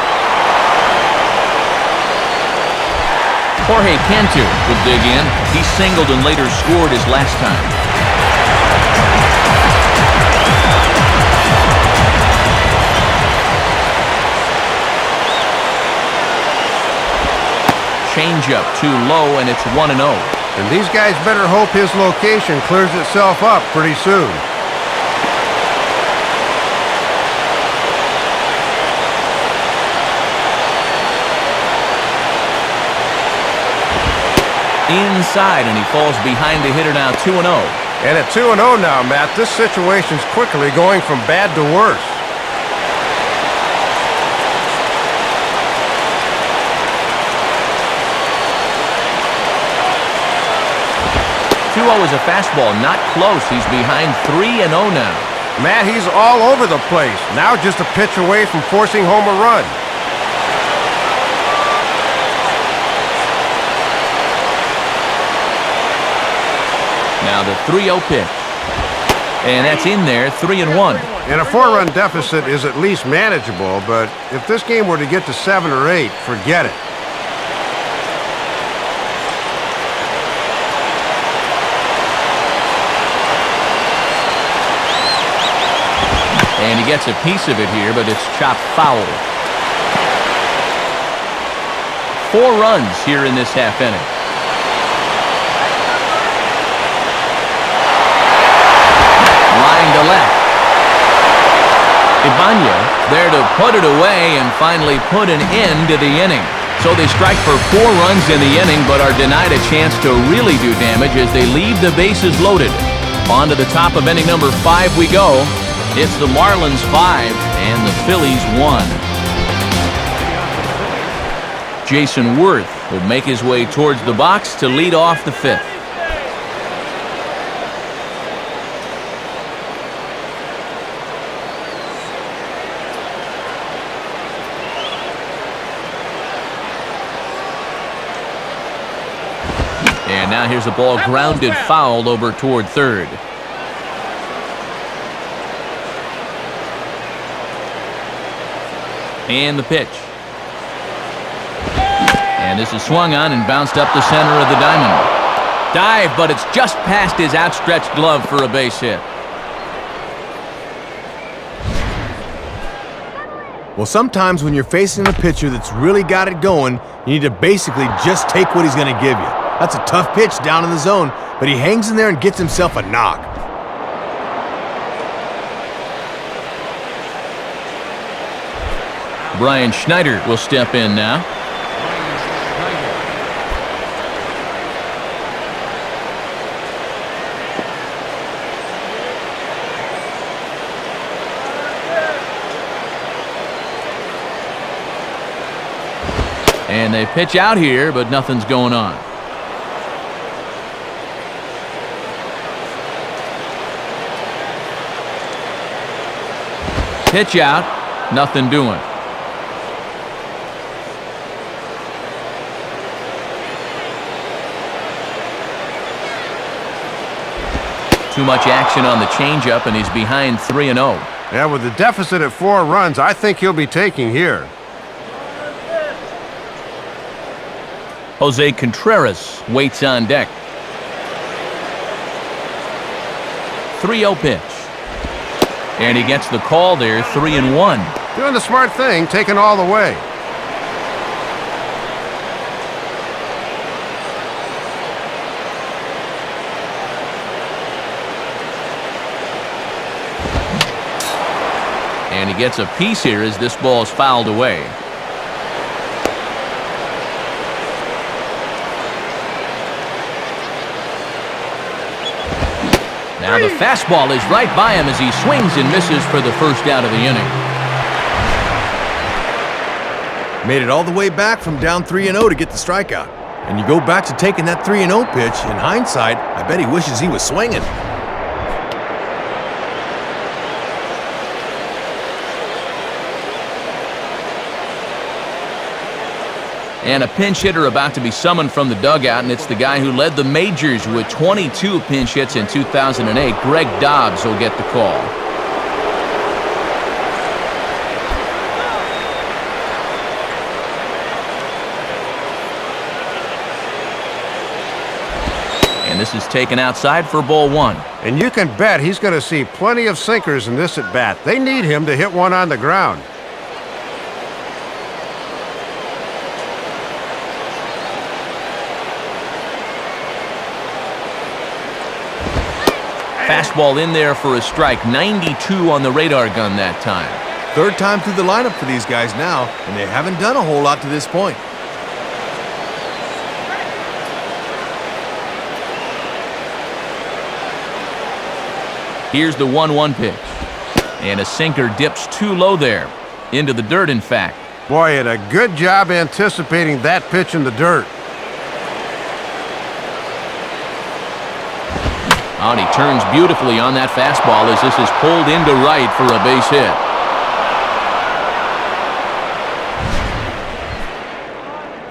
Jorge Cantu will dig in. He singled and later scored his last time. Changeup too low, and it's 1-0. And these guys better hope his location clears itself up pretty soon. Inside, and he falls behind the hitter now, 2-0. And at 2-0 now, Matt, this situation's quickly going from bad to worse. Is a fastball, not close. He's behind 3-0 now. Matt, he's all over the place. Now just a pitch away from forcing home a run. Now the 3-0 pitch. And that's in there, 3-1. And a 4-run deficit is at least manageable, but if this game were to get to 7 or 8, forget it. And he gets a piece of it here, but it's chopped foul. 4 runs here in this half inning. Line to left. Ibanez there to put it away and finally put an end to the inning. So they strike for 4 runs in the inning, but are denied a chance to really do damage as they leave the bases loaded. On to the top of inning number 5 we go. It's the Marlins 5 and the Phillies 1. Jason Worth will make his way towards the box to lead off the 5th. And now here's a ball grounded foul over toward third. And the pitch. And this is swung on and bounced up the center of the diamond. Dive, but it's just past his outstretched glove for a base hit. Well, sometimes when you're facing a pitcher that's really got it going, you need to basically just take what he's going to give you. That's a tough pitch down in the zone, but he hangs in there and gets himself a knock. Brian Schneider will step in now. And they pitch out here, but nothing's going on. Pitch out, nothing doing. Too much action on the changeup, and he's behind 3-0. Yeah, with the deficit at 4 runs, I think he'll be taking here. Jose Contreras waits on deck. 3-0 pitch. And he gets the call there, 3-1. Doing the smart thing, taking all the way. And he gets a piece here as this ball is fouled away. Now the fastball is right by him as he swings and misses for the first out of the inning. Made it all the way back from down 3-0 to get the strikeout. And you go back to taking that 3-0 pitch, in hindsight, I bet he wishes he was swinging. And a pinch hitter about to be summoned from the dugout, and it's the guy who led the majors with 22 pinch hits in 2008. Greg Dobbs will get the call. And this is taken outside for ball 1. And you can bet he's going to see plenty of sinkers in this at-bat. They need him to hit one on the ground. Fastball in there for a strike. 92 on the radar gun that time. 3rd time through the lineup for these guys now, and they haven't done a whole lot to this point. Here's the 1-1 pitch. And a sinker dips too low there. Into the dirt, in fact. Boy, he had a good job anticipating that pitch in the dirt. Oh, and he turns beautifully on that fastball as this is pulled into right for a base hit.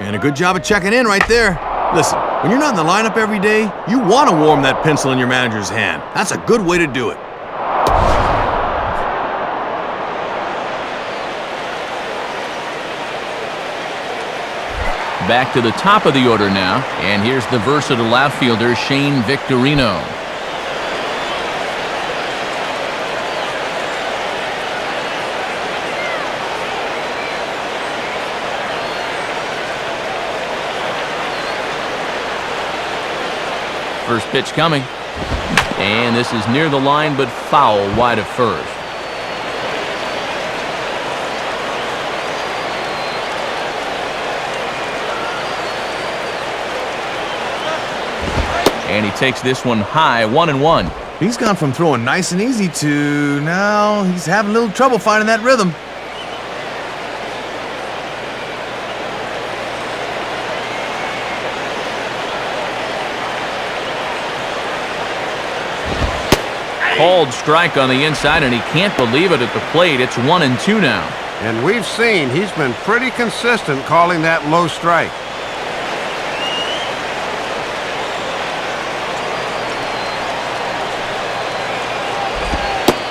And a good job of checking in right there. Listen, when you're not in the lineup every day, you want to warm that pencil in your manager's hand. That's a good way to do it. Back to the top of the order now, and here's the versatile outfielder Shane Victorino. First pitch coming. And this is near the line, but foul wide of first. And he takes this one high, 1-1. He's gone from throwing nice and easy to now he's having a little trouble finding that rhythm. Called strike on the inside, and he can't believe it at the plate. It's 1-2 now. And we've seen he's been pretty consistent calling that low strike.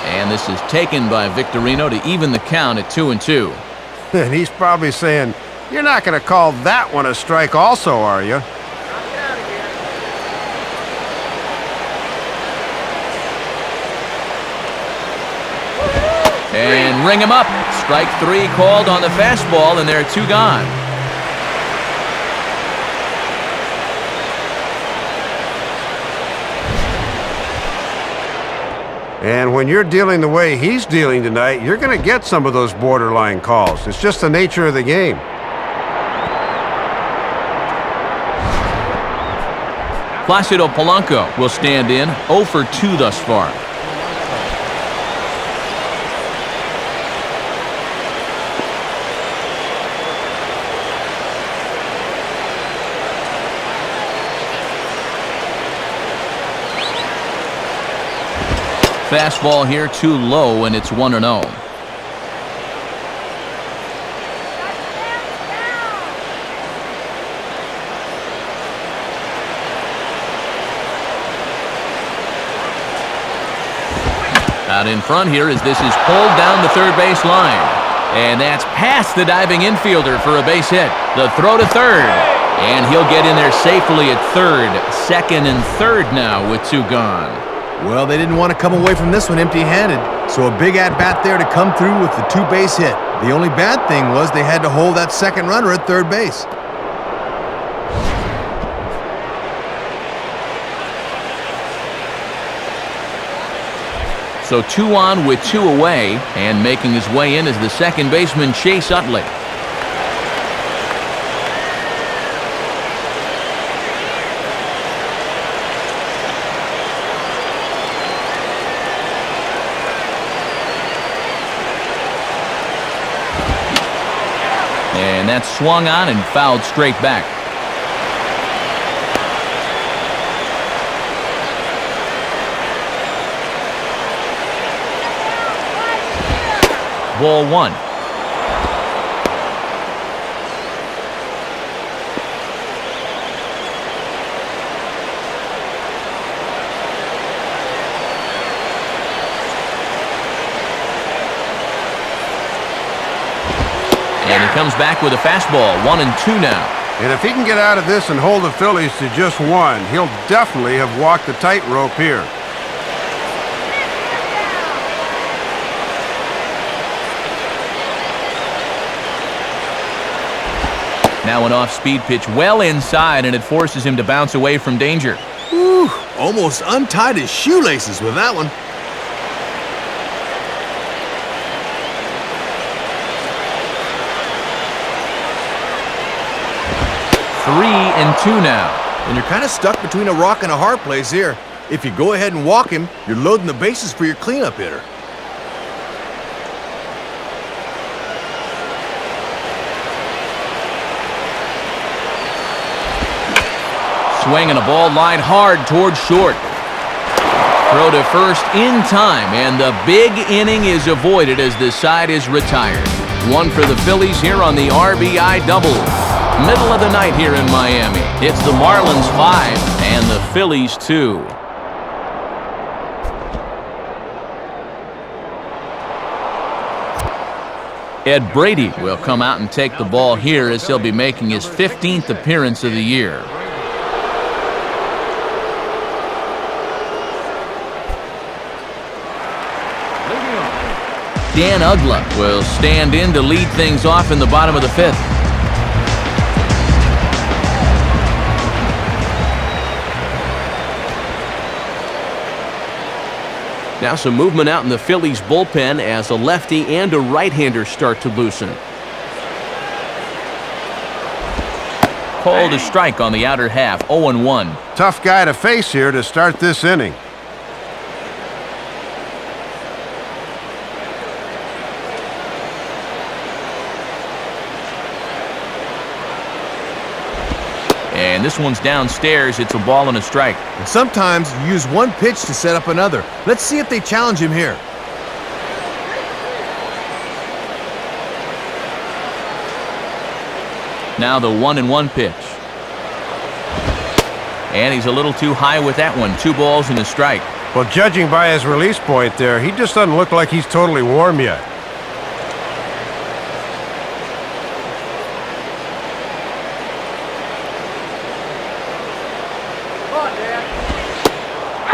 And this is taken by Victorino to even the count at 2-2. And he's probably saying, you're not going to call that one a strike also, are you? And ring him up. Strike 3 called on the fastball, and there are 2 gone. And when you're dealing the way he's dealing tonight, you're going to get some of those borderline calls. It's just the nature of the game. Placido Polanco will stand in, 0 for 2 thus far. Fastball here too low, and it's 1-0. Out in front here as this is pulled down the third base line. And that's past the diving infielder for a base hit. The throw to third. And he'll get in there safely at third. Second and third now with 2 gone. Well, they didn't want to come away from this one empty-handed, so a big at-bat there to come through with the 2-base hit. The only bad thing was they had to hold that second runner at third base. So 2 on with 2 away, and making his way in is the second baseman Chase Utley. And that's swung on and fouled straight back. Ball 1. And he comes back with a fastball, 1-2 now. And if he can get out of this and hold the Phillies to just 1, he'll definitely have walked the tightrope here. Now an off-speed pitch well inside, and it forces him to bounce away from danger. Whew, almost untied his shoelaces with that one. 3-2 now. And you're kind of stuck between a rock and a hard place here. If you go ahead and walk him, you're loading the bases for your cleanup hitter. Swinging a ball line hard towards short. Throw to first in time, and the big inning is avoided as the side is retired. 1 for the Phillies here on the RBI double. Middle of the night here in Miami. It's the Marlins 5 and the Phillies 2. Ed Brady will come out and take the ball here as he'll be making his 15th appearance of the year. Dan Uggla will stand in to lead things off in the bottom of the 5th. Now some movement out in the Phillies bullpen as a lefty and a right-hander start to loosen. Called a strike on the outer half, 0-1. Tough guy to face here to start this inning. And this one's downstairs. It's a ball and a strike. And sometimes you use one pitch to set up another. Let's see if they challenge him here. Now the 1-1 pitch. And he's a little too high with that one. 2 balls and a strike. Well, judging by his release point there, he just doesn't look like he's totally warm yet.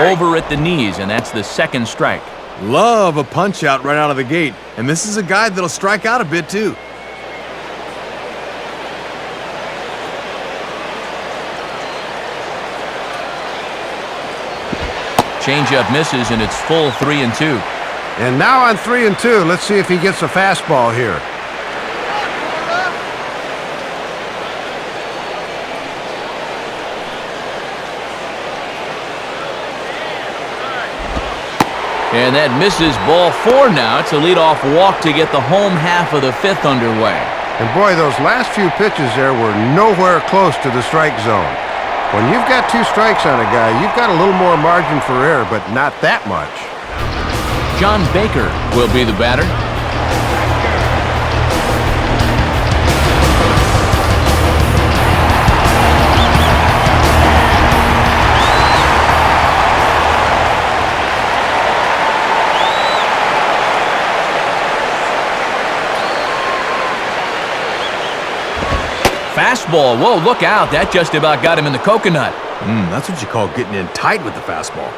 Over at the knees, and that's the second strike. Love a punch out right out of the gate. And this is a guy that'll strike out a bit too. Changeup misses, and it's full 3-2. And now on 3-2, let's see if he gets a fastball here. And that misses, ball 4 now. It's a leadoff walk to get the home half of the 5th underway. And boy, those last few pitches there were nowhere close to the strike zone. When you've got 2 strikes on a guy, you've got a little more margin for error, but not that much. John Baker will be the batter. Fastball. Whoa, look out. That just about got him in the coconut. That's what you call getting in tight with the fastball.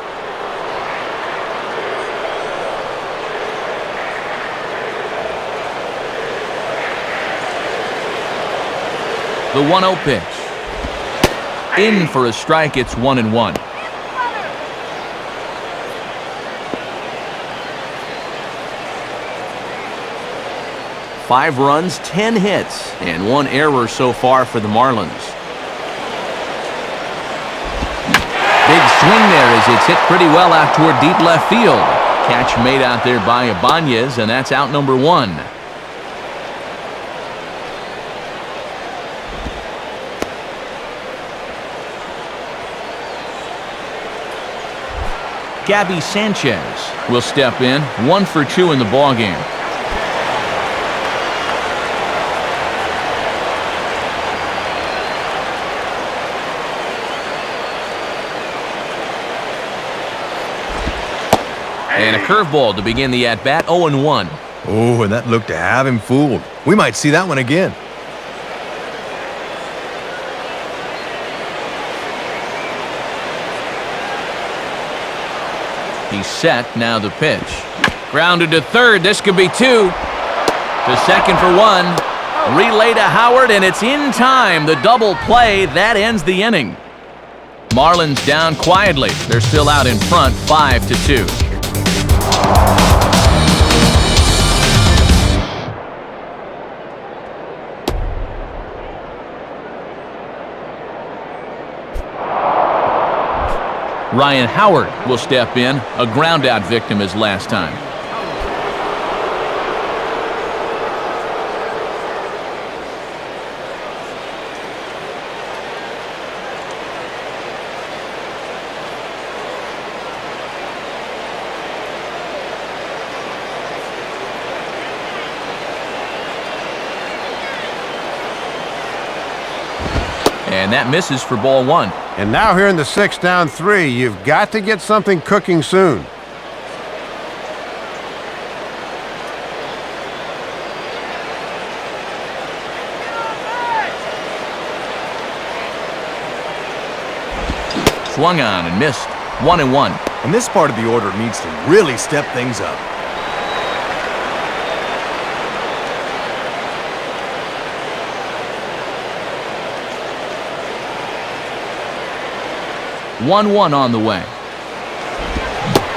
The 1-0 pitch. In for a strike. It's 1-1. Five runs, 10 hits, and 1 error so far for the Marlins. Big swing there as it's hit pretty well out toward deep left field. Catch made out there by Ibanez, and that's out number 1. Gabby Sanchez will step in, 1 for 2 in the ballgame. And a curveball to begin the at-bat, 0-1. Oh, and that looked to have him fooled. We might see that one again. He's set, now the pitch. Grounded to third, this could be 2. To second for 1. Relay to Howard, and it's in time. The double play, that ends the inning. Marlins down quietly. They're still out in front, 5-2. Ryan Howard will step in, a ground-out victim as last time. And that misses for ball 1. And now here in the 6th, down 3, you've got to get something cooking soon. Swung on and missed, 1-1. And this part of the order needs to really step things up. One on the way.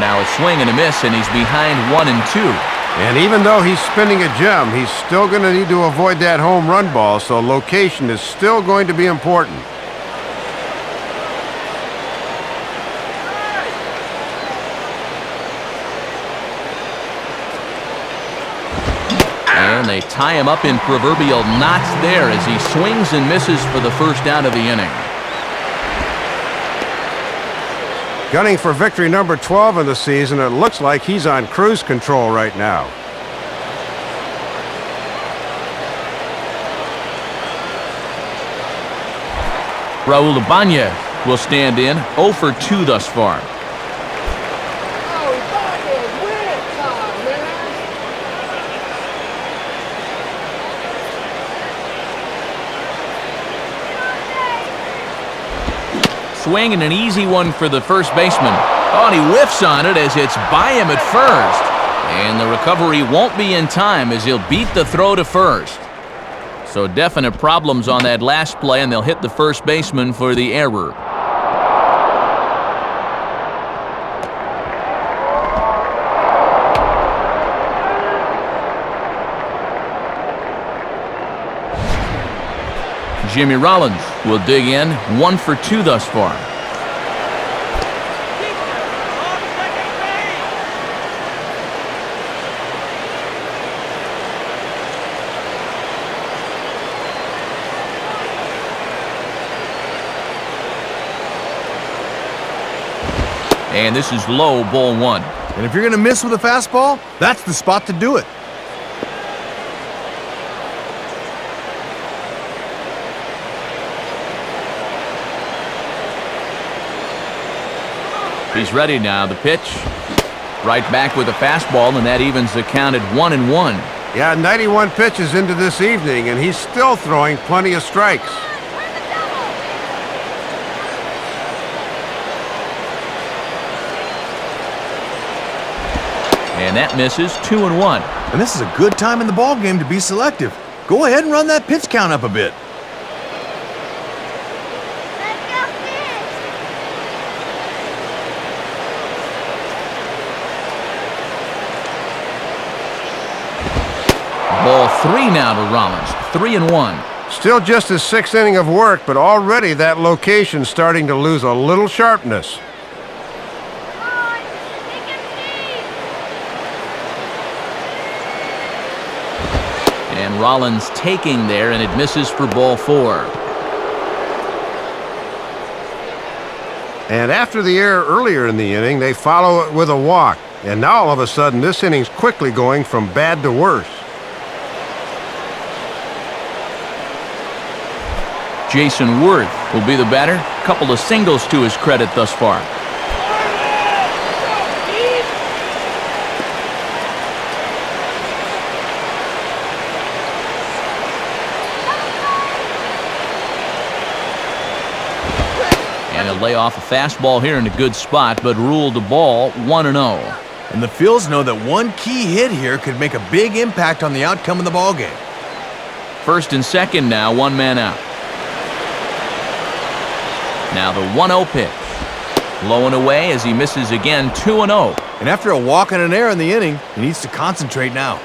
Now a swing and a miss, and he's behind 1-2. And even though he's spinning a gem, he's still going to need to avoid that home run ball, so location is still going to be important. And they tie him up in proverbial knots there as he swings and misses for the first out of the inning. Gunning for victory number 12 in the season, it looks like he's on cruise control right now. Raul Ibanez will stand in, 0 for 2 thus far. Swing and an easy one for the first baseman. Oh, and he whiffs on it as it's by him at first. And the recovery won't be in time as he'll beat the throw to first. So definite problems on that last play, and they'll hit the first baseman for the error. Jimmy Rollins will dig in, 1 for 2 thus far. And this is low, ball 1. And if you're going to miss with a fastball, that's the spot to do it. He's ready now. The pitch. Right back with a fastball, and that evens the count at 1-1. Yeah, 91 pitches into this evening, and he's still throwing plenty of strikes. And that misses, 2-1. And this is a good time in the ballgame to be selective. Go ahead and run that pitch count up a bit. Ball 3 now to Rollins, 3-1. Still just his 6th inning of work, but already that location's starting to lose a little sharpness. And Rollins taking there, and it misses for ball 4. And after the error earlier in the inning, they follow it with a walk. And now all of a sudden, this inning's quickly going from bad to worse. Jason Worth will be the batter. Couple of singles to his credit thus far. And he'll lay off a fastball here in a good spot, but ruled the ball 1-0. And the Phils know that one key hit here could make a big impact on the outcome of the ballgame. First and second now, 1 man out. Now the 1-0 pitch. Low and away as he misses again, 2-0. And after a walk and an error in the inning, he needs to concentrate now.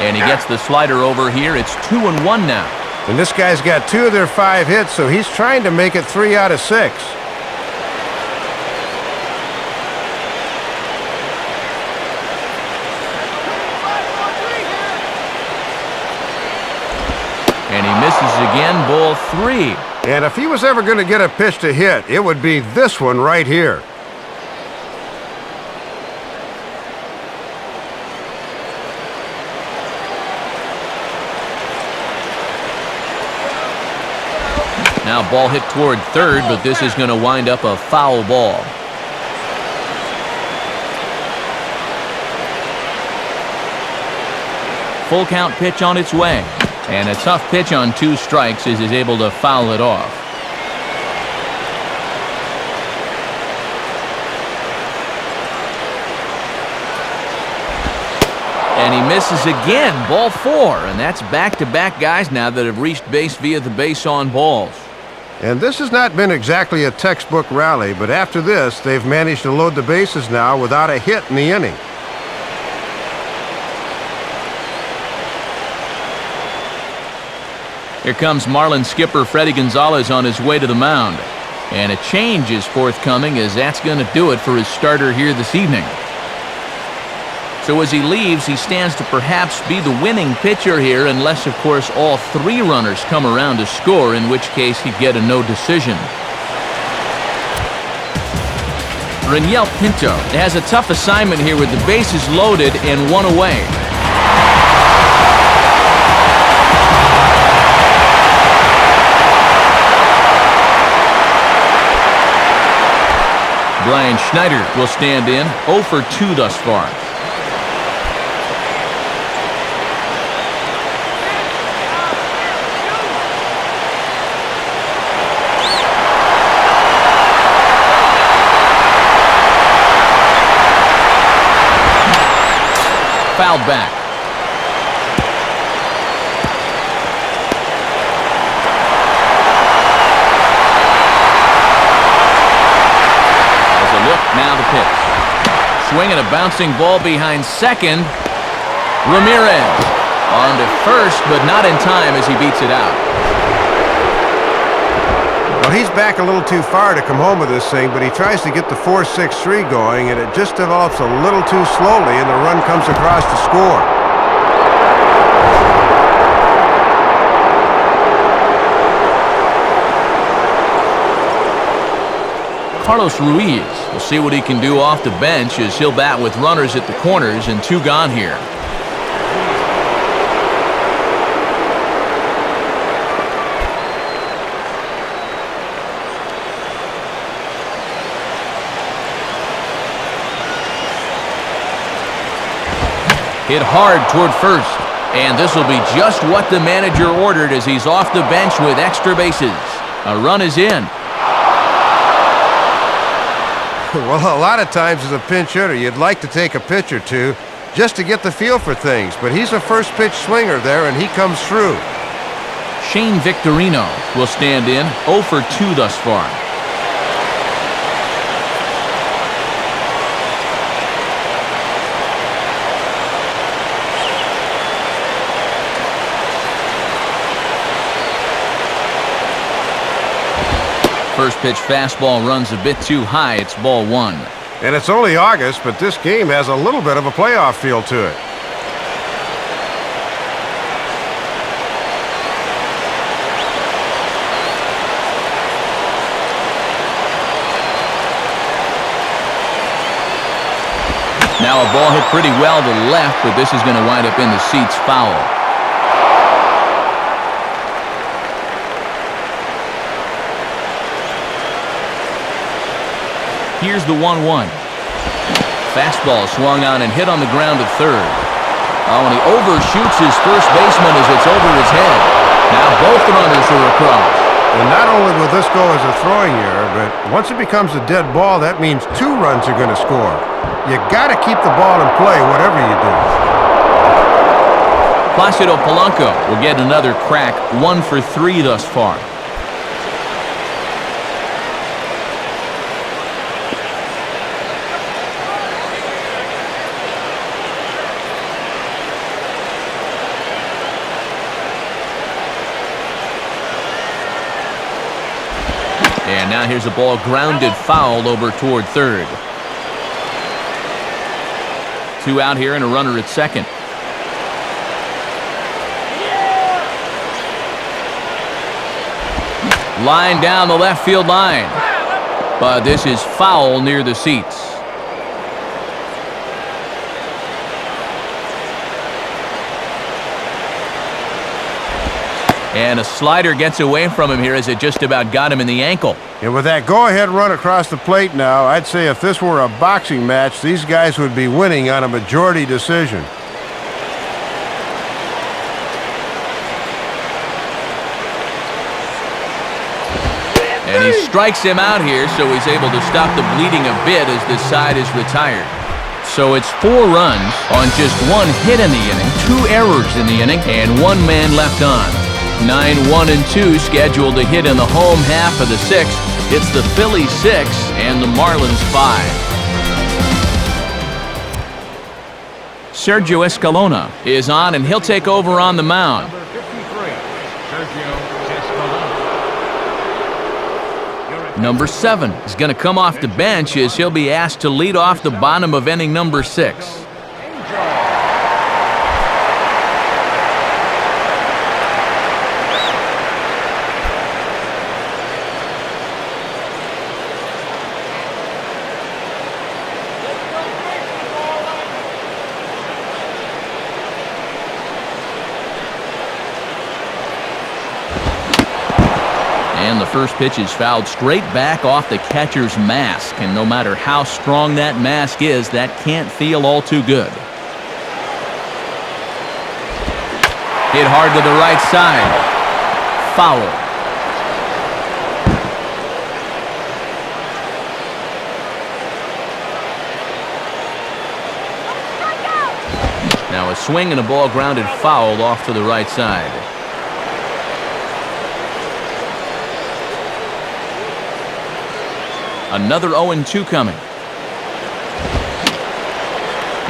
And he gets the slider over here. It's 2-1 now. And this guy's got 2 of their 5 hits, so he's trying to make it 3 out of 6. And he misses again, ball 3. And if he was ever going to get a pitch to hit, it would be this one right here. Now ball hit toward third, but this is going to wind up a foul ball. Full count pitch on its way. And a tough pitch on 2 strikes as he's able to foul it off. And he misses again, ball 4, and that's back-to-back guys now that have reached base via the base on balls. And this has not been exactly a textbook rally, but after this, they've managed to load the bases now without a hit in the inning. Here comes Marlins skipper Freddie Gonzalez on his way to the mound. And a change is forthcoming, as that's going to do it for his starter here this evening. So as he leaves, he stands to perhaps be the winning pitcher here, unless, of course, all 3 runners come around to score, in which case he'd get a no decision. Raniel Pinto has a tough assignment here with the bases loaded and 1 away. Brian Schneider will stand in, 0 for 2 thus far. Fouled back. As a look, now the pitch. Swinging a bouncing ball behind second. Ramirez on to first, but not in time as he beats it out. Well, he's back a little too far to come home with this thing, but he tries to get the 4-6-3 going, and it just develops a little too slowly, and the run comes across to score. Carlos Ruiz will see what he can do off the bench as he'll bat with runners at the corners and 2 gone here. Hit hard toward first, and this will be just what the manager ordered as he's off the bench with extra bases. A run is in. Well, a lot of times as a pinch hitter, you'd like to take a pitch or 2 just to get the feel for things, but he's a first pitch swinger there, and he comes through. Shane Victorino will stand in, 0 for 2 thus far. First pitch fastball runs a bit too high. It's ball 1. And it's only August, but this game has a little bit of a playoff feel to it. Now a ball hit pretty well to the left, but this is going to wind up in the seats foul. Here's the 1-1. Fastball swung on and hit on the ground to third. Oh, and he overshoots his first baseman as it's over his head. Now both runners are across. And not only will this go as a throwing error, but once it becomes a dead ball, that means 2 runs are going to score. You got to keep the ball in play, whatever you do. Placido Polanco will get another crack, 1 for 3 thus far. And now here's a ball grounded foul over toward third. 2 out here and a runner at second. Line down the left field line. But this is foul near the seats. And a slider gets away from him here as it just about got him in the ankle. And with that go-ahead run across the plate now, I'd say if this were a boxing match, these guys would be winning on a majority decision. And he strikes him out here, so he's able to stop the bleeding a bit as this side is retired. So it's 4 runs on just 1 hit in the inning, 2 errors in the inning, and 1 man left on. 9-1-2 scheduled to hit in the home half of the 6th. It's the Phillies 6 and the Marlins 5. Sergio Escalona is on, and he'll take over on the mound. Number 53, Sergio Escalona. Number 7 is going to come off the bench as he'll be asked to lead off the bottom of inning number 6. And the first pitch is fouled straight back off the catcher's mask. And no matter how strong that mask is, that can't feel all too good. Hit hard to the right side. Foul. Now a swing and a ball grounded foul off to the right side. Another 0-2 coming.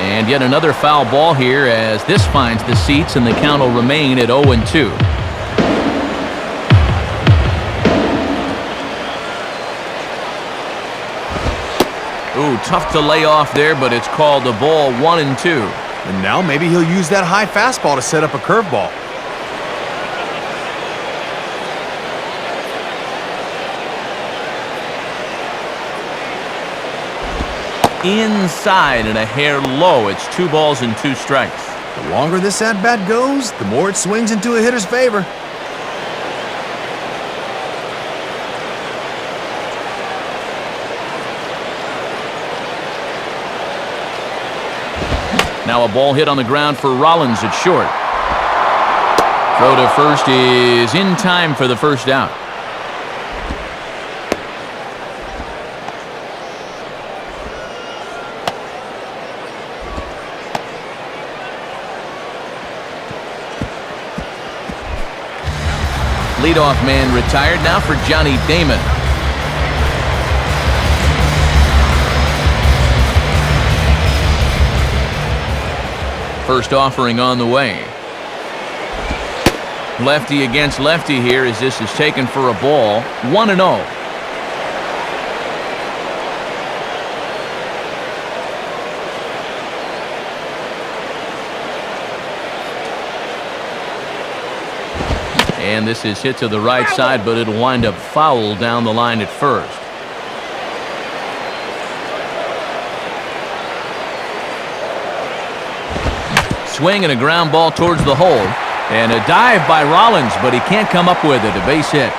And yet another foul ball here as this finds the seats, and the count will remain at 0-2. Ooh, tough to lay off there, but it's called the ball 1-2. And now maybe he'll use that high fastball to set up a curveball. Inside and a hair low. It's 2 balls and 2 strikes. The longer this at-bat goes, the more it swings into a hitter's favor. Now a ball hit on the ground for Rollins at short. Throw to first is in time for the first out. Leadoff man retired now for Johnny Damon. First offering on the way. Lefty against lefty here as this is taken for a ball. 1-0. And this is hit to the right side, but it'll wind up foul down the line at first. Swing and a ground ball towards the hole. And a dive by Rollins, but he can't come up with it. A base hit.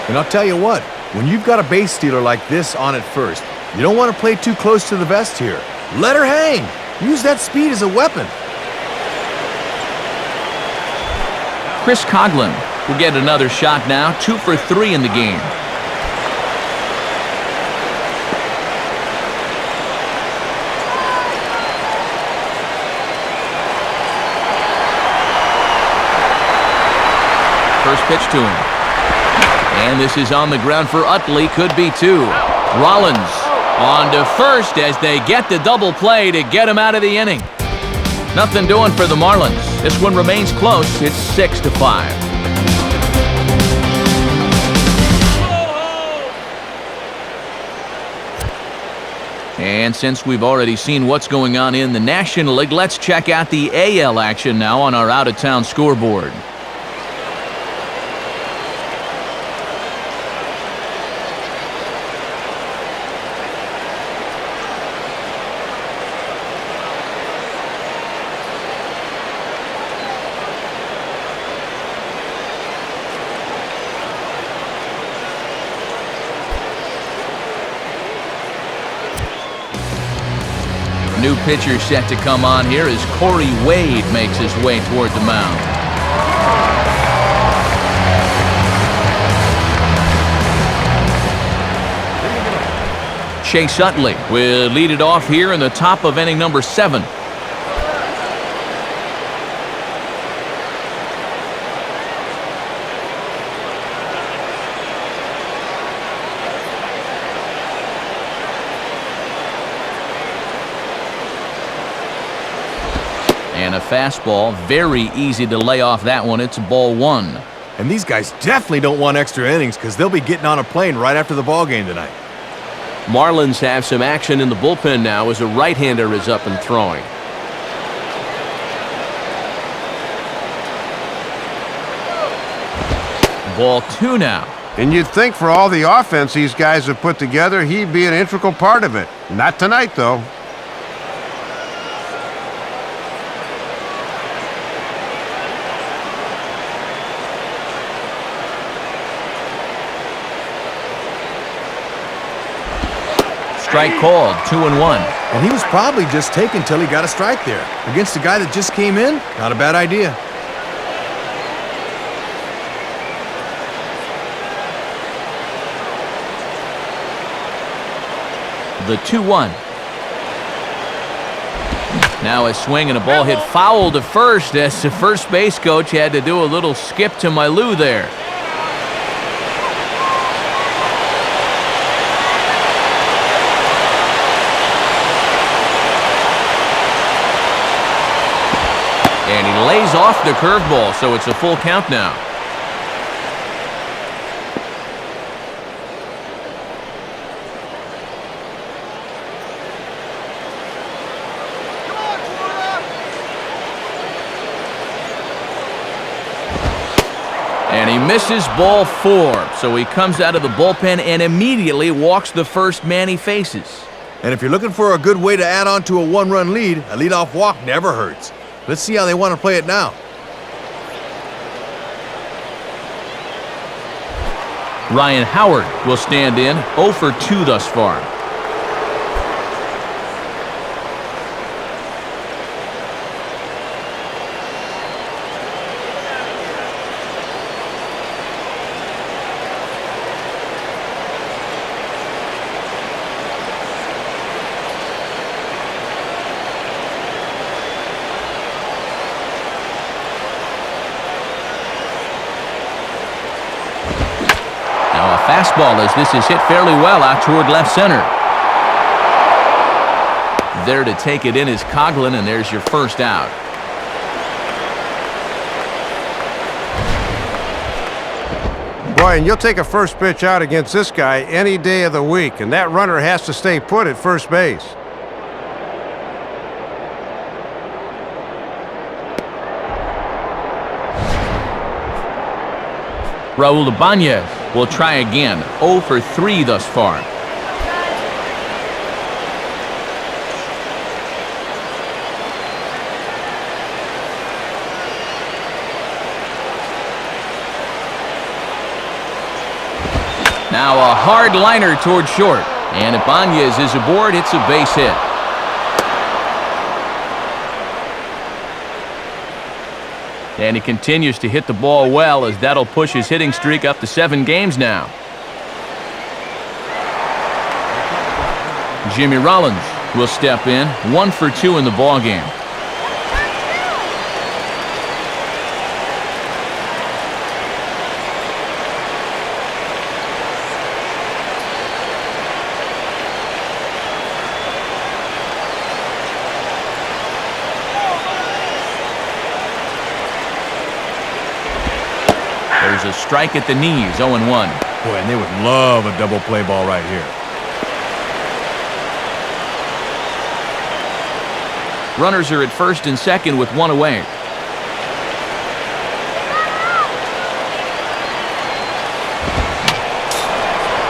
And I'll tell you what, when you've got a base stealer like this on at first, you don't want to play too close to the vest here. Let her hang. Use that speed as a weapon. Chris Coughlin will get another shot now. 2 for 3 in the game. First pitch to him. And this is on the ground for Utley. Could be 2. Rollins on to first as they get the double play to get him out of the inning. Nothing doing for the Marlins. This one remains close. It's 6-5. And since we've already seen what's going on in the National League, let's check out the AL action now on our out-of-town scoreboard. New pitcher set to come on here as Corey Wade makes his way toward the mound. Chase Utley will lead it off here in the top of inning number 7. And a fastball, very easy to lay off that one. It's ball 1. And these guys definitely don't want extra innings because they'll be getting on a plane right after the ball game tonight. Marlins have some action in the bullpen now as a right-hander is up and throwing. Ball 2 now. And you'd think for all the offense these guys have put together, he'd be an integral part of it. Not tonight, though. Strike called, 2-1. And he was probably just taken till he got a strike there. Against a guy that just came in, not a bad idea. The 2-1. Now a swing and a ball hit foul to first as the first base coach had to do a little skip to my loo there. And he lays off the curveball, so it's a full count now. And he misses ball 4, so he comes out of the bullpen and immediately walks the first man he faces. And if you're looking for a good way to add on to a one-run lead, a leadoff walk never hurts. Let's see how they want to play it now. Ryan Howard will stand in, 0 for 2 thus far. Fastball as this is hit fairly well out toward left center. There to take it in is Coughlin, and there's your first out. Boy, and you'll take a first pitch out against this guy any day of the week, and that runner has to stay put at first base. Raul Ibanez will try again, 0 for 3 thus far. Now a hard liner toward short, and Ibanez is aboard. It's a base hit. And he continues to hit the ball well as that'll push his hitting streak up to 7 games now. Jimmy Rollins will step in, 1 for 2 in the ball game. There's a strike at the knees, 0-1. Boy, and they would love a double play ball right here. Runners are at first and second with 1 away.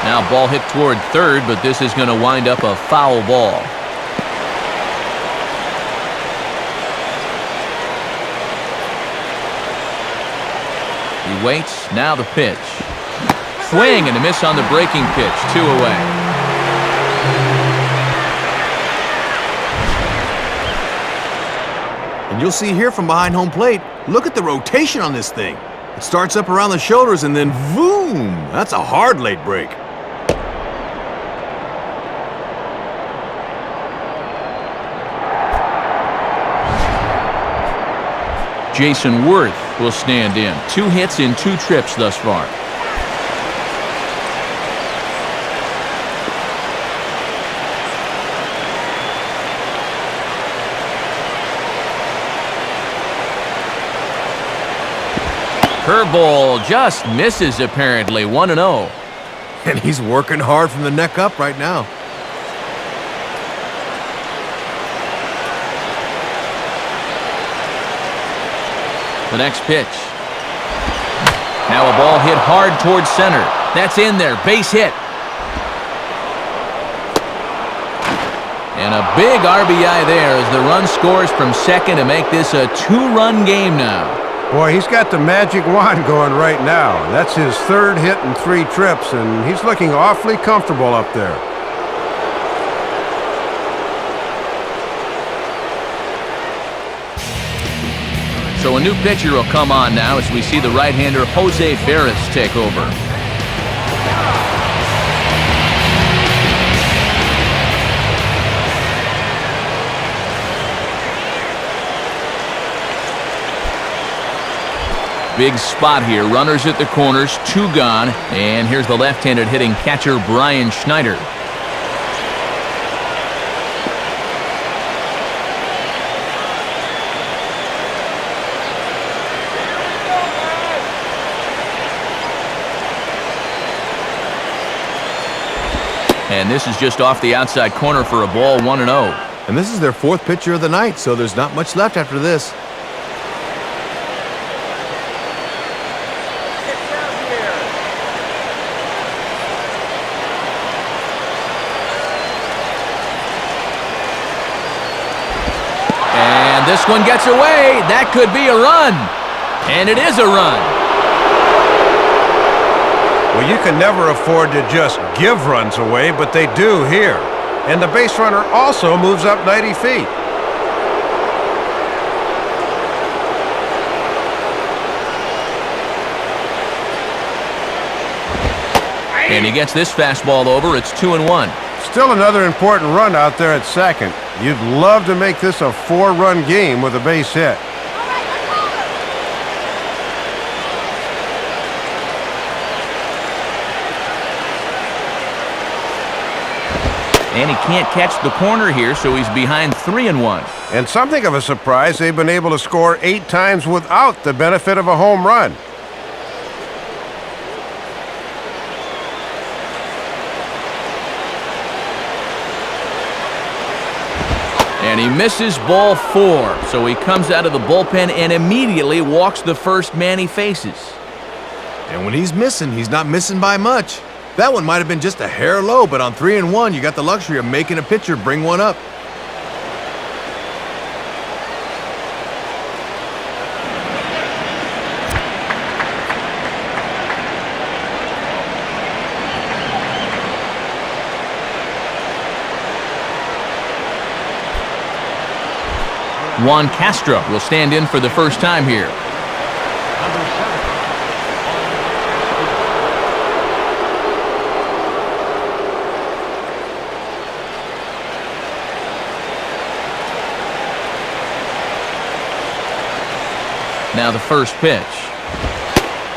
Now ball hit toward third, but this is going to wind up a foul ball. He waits, now the pitch. Swing and a miss on the breaking pitch, 2 away. And you'll see here from behind home plate, look at the rotation on this thing. It starts up around the shoulders and then boom! That's a hard late break. Jason Worth will stand in. 2 hits in 2 trips thus far. Curveball just misses apparently. 1-0. And he's working hard from the neck up right now. The next pitch. Now a ball hit hard towards center. That's in there. Base hit. And a big RBI there as the run scores from second to make this a 2-run game now. Boy, he's got the magic wand going right now. That's his 3rd hit in 3 trips, and he's looking awfully comfortable up there. So a new pitcher will come on now as we see the right-hander Jose Veras take over. Big spot here. Runners at the corners, 2 gone. And here's the left-handed hitting catcher Brian Schneider. And this is just off the outside corner for a ball. 1-0. And this is their 4th pitcher of the night, so there's not much left after this. And this one gets away. That could be a run. And it is a run. Well, you can never afford to just give runs away, but they do here. And the base runner also moves up 90 feet. And he gets this fastball over. It's 2-1. Still another important run out there at second. You'd love to make this a 4-run game with a base hit. And he can't catch the corner here, so he's behind 3-1. And something of a surprise, they've been able to score 8 times without the benefit of a home run. And he misses ball 4, so he comes out of the bullpen and immediately walks the first man he faces. And when he's missing, he's not missing by much. That one might have been just a hair low, but on 3-1, you got the luxury of making a pitcher bring one up. Juan Castro will stand in for the first time here. Number 7. Now the first pitch.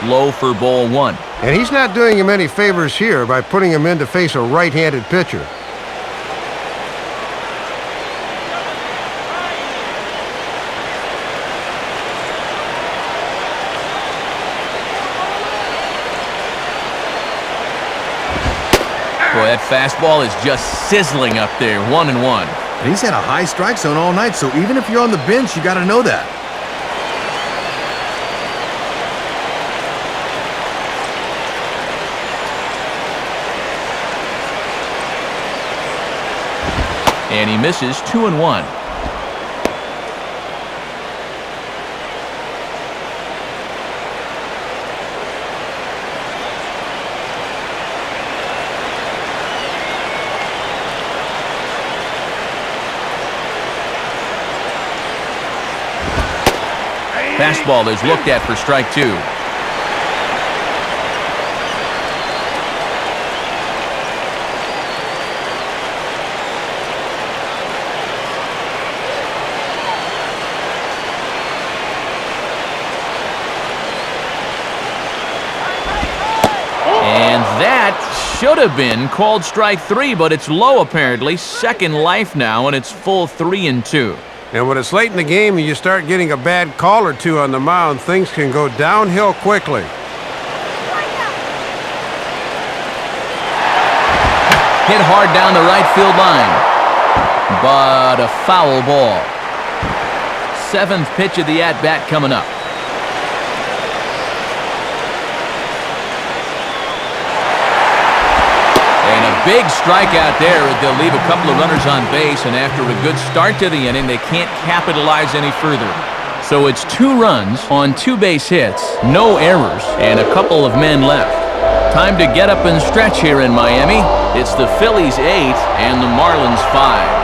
Low for ball 1. And he's not doing him any favors here by putting him in to face a right-handed pitcher. Boy, that fastball is just sizzling up there. 1-1. And he's had a high strike zone all night, so even if you're on the bench, you got to know that. And he misses. 2-1. Fastball is looked at for strike 2. should have been called strike 3, but it's low apparently. Second life now, and it's full 3-2. And when it's late in the game and you start getting a bad call or two on the mound, things can go downhill quickly. Hit hard down the right field line, but a foul ball. Seventh pitch of the at-bat coming up. And a big strikeout there. They'll leave a couple of runners on base, and after a good start to the inning, they can't capitalize any further. So it's 2 runs on 2 base hits, no errors, and a couple of men left. Time to get up and stretch here in Miami. It's the Phillies 8 and the Marlins 5.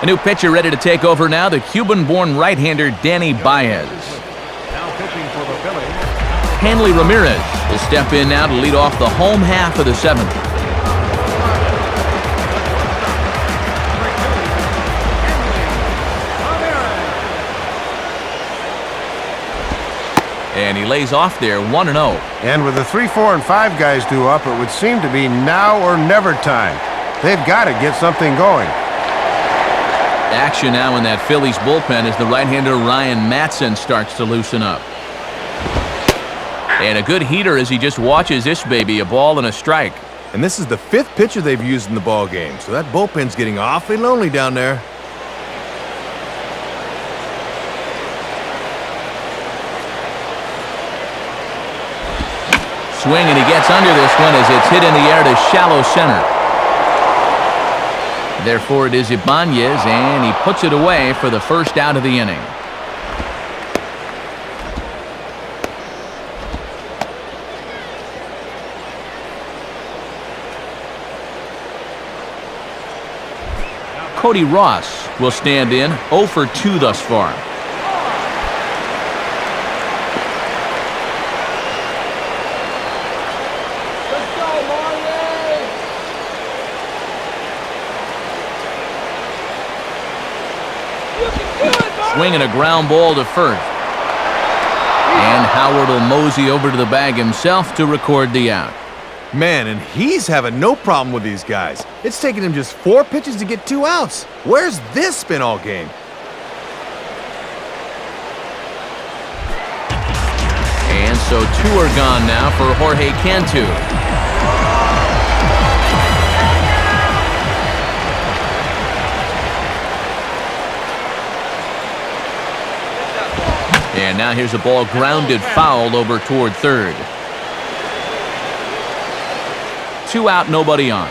A new pitcher ready to take over now, the Cuban-born right-hander Danny Baez. Now pitching for the Phillies. Hanley Ramirez will step in now to lead off the home half of the 7th. And he lays off there 1-0. And with the 3, 4, and 5 guys due up, it would seem to be now or never time. They've got to get something going. Action now in that Phillies bullpen as the right-hander Ryan Matson starts to loosen up. And a good heater as he just watches this baby, a ball and a strike. And this is the 5th pitcher they've used in the ball game, so that bullpen's getting awfully lonely down there. Swing, and he gets under this one as it's hit in the air to shallow center. Therefore, it is Ibanez, and he puts it away for the first out of the inning. Cody Ross will stand in, 0 for 2 thus far. Swinging a ground ball to first. And Howard will mosey over to the bag himself to record the out. Man, and he's having no problem with these guys. It's taken him just 4 pitches to get 2 outs. Where's this been all game? And so 2 are gone now for Jorge Cantu. And now here's a ball grounded foul over toward third. 2 out, nobody on.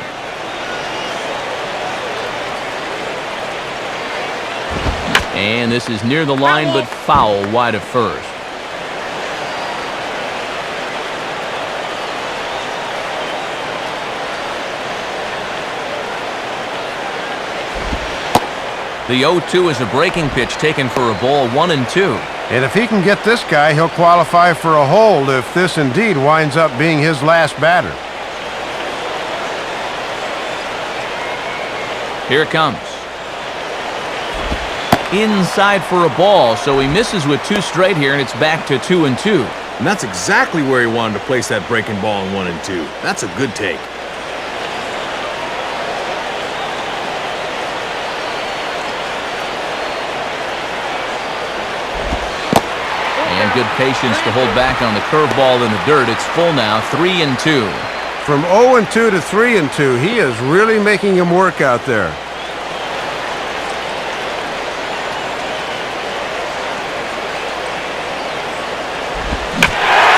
And this is near the line, but foul wide of first. The 0-2 is a breaking pitch taken for a ball, 1-2. And if he can get this guy, he'll qualify for a hold if this indeed winds up being his last batter. Here it comes. Inside for a ball, so he misses with 2 straight here, and it's back to 2-2. And that's exactly where he wanted to place that breaking ball in 1 and 2. That's a good take. And good patience to hold back on the curveball in the dirt. It's full now, 3-2. From 0-2 to 3-2, he is really making him work out there.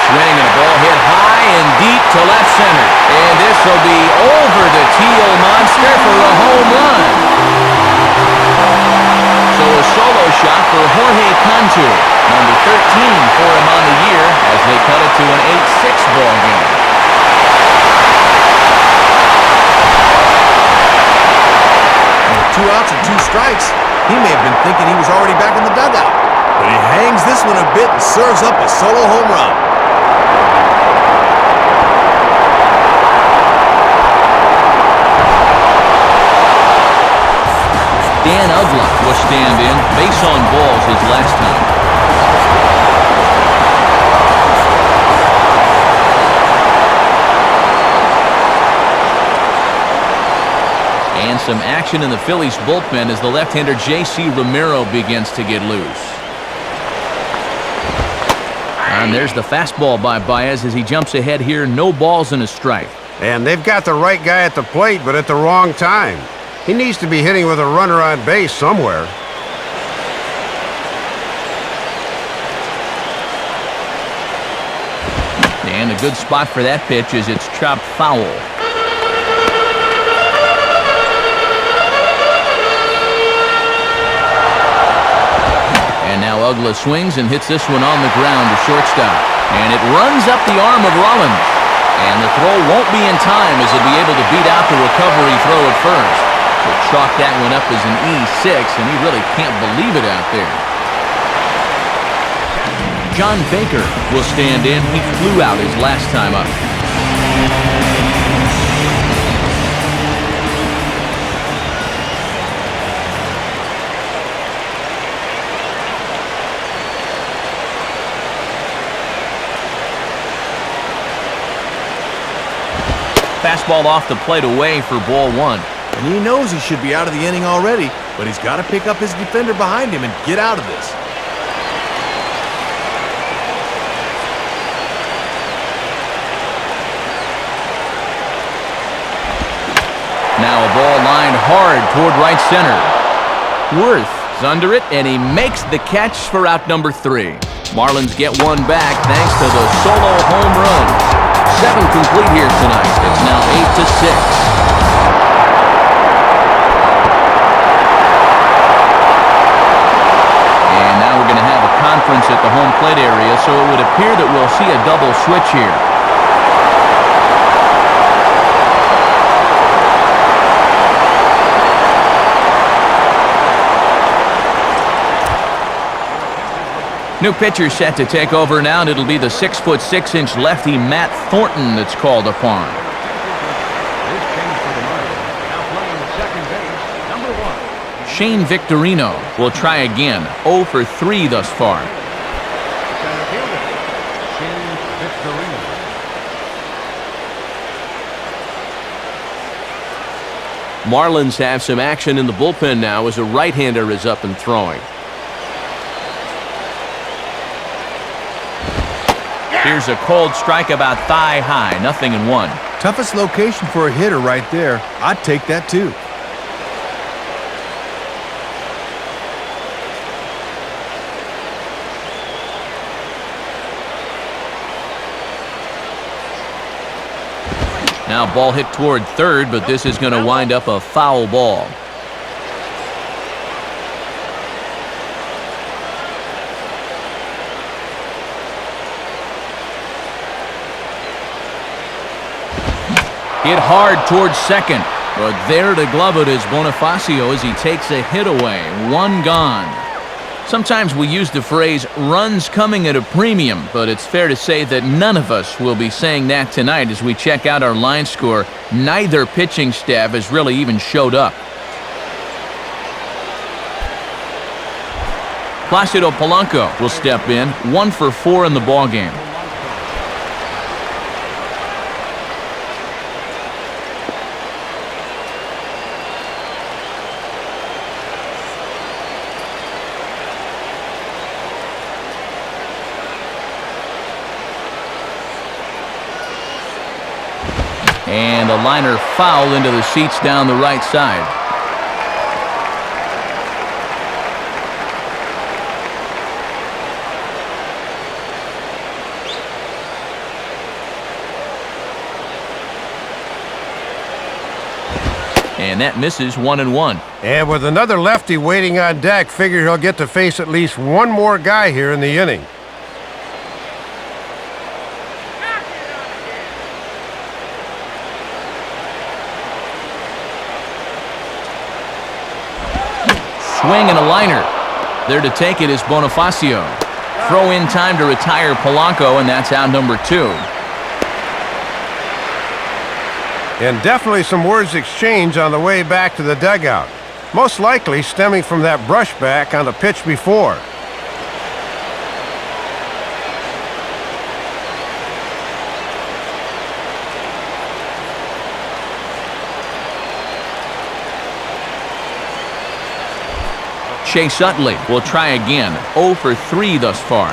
Swing and a ball hit high and deep to left center. And this will be over the Teal Monster for a home run. So a solo shot for Jorge Cantu, number 13 for him on the year as they cut it to an 8-6 ball game. With 2 outs and 2 strikes, he may have been thinking he was already back in the dugout. But he hangs this one a bit and serves up a solo home run. Dan Udluck will stand in, base on balls his last time. And some action in the Phillies bullpen as the left-hander J.C. Romero begins to get loose. And there's the fastball by Baez as he jumps ahead here. No balls and a strike. And they've got the right guy at the plate, but at the wrong time. He needs to be hitting with a runner on base somewhere. And a good spot for that pitch as it's chopped foul. And now Ugla swings and hits this one on the ground to shortstop. And it runs up the arm of Rollins. And the throw won't be in time as he'll be able to beat out the recovery throw at first. So chalk that one up as an E6, and he really can't believe it out there. John Baker will stand in. He flew out his last time up. Fastball off the plate away for ball one. And he knows he should be out of the inning already, but he's got to pick up his defender behind him and get out of this. Now a ball lined hard toward right center. Worth is under it, and he makes the catch for out number 3. Marlins get one back thanks to the solo home run. 7 complete here tonight. It's now 8-6. And now we're going to have a conference at the home plate area, so it would appear that we'll see a double switch here. New pitcher set to take over now, and it'll be the 6'6" lefty Matt Thornton that's called upon. This change for the Marlins. Now playing second base, number 1. Shane Victorino will try again. 0 for 3 thus far. Center fielder, Shane Victorino. Marlins have some action in the bullpen now as a right-hander is up and throwing. Here's a cold strike about thigh high, 0-1. Toughest location for a hitter right there. I'd take that too. Now ball hit toward third, but this is going to wind up a foul ball. Hit hard towards second, but there to glove it is Bonifacio as he takes a hit away. 1 gone. Sometimes we use the phrase runs coming at a premium, but it's fair to say that none of us will be saying that tonight as we check out our line score. Neither pitching staff has really even showed up. Placido Polanco will step in, 1 for 4 in the ballgame. And a liner foul into the seats down the right side. And that misses 1-1. And with another lefty waiting on deck, figure he'll get to face at least one more guy here in the inning. Swing and a liner. There to take it is Bonifacio. Throw in time to retire Polanco, and that's out number 2. And definitely some words exchanged on the way back to the dugout. Most likely stemming from that brushback on the pitch before. Chase Utley will try again. 0 for 3 thus far.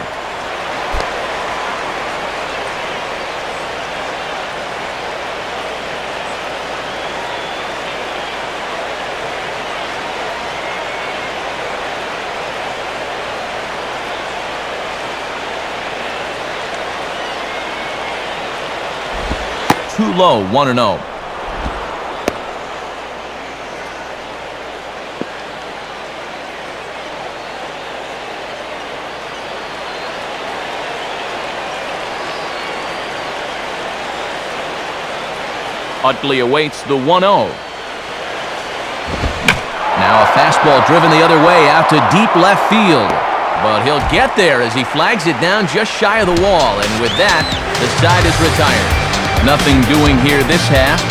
Too low, 1-0. Utley awaits the 1-0. Now a fastball driven the other way out to deep left field. But he'll get there as he flags it down just shy of the wall. And with that, the side is retired. Nothing doing here this half.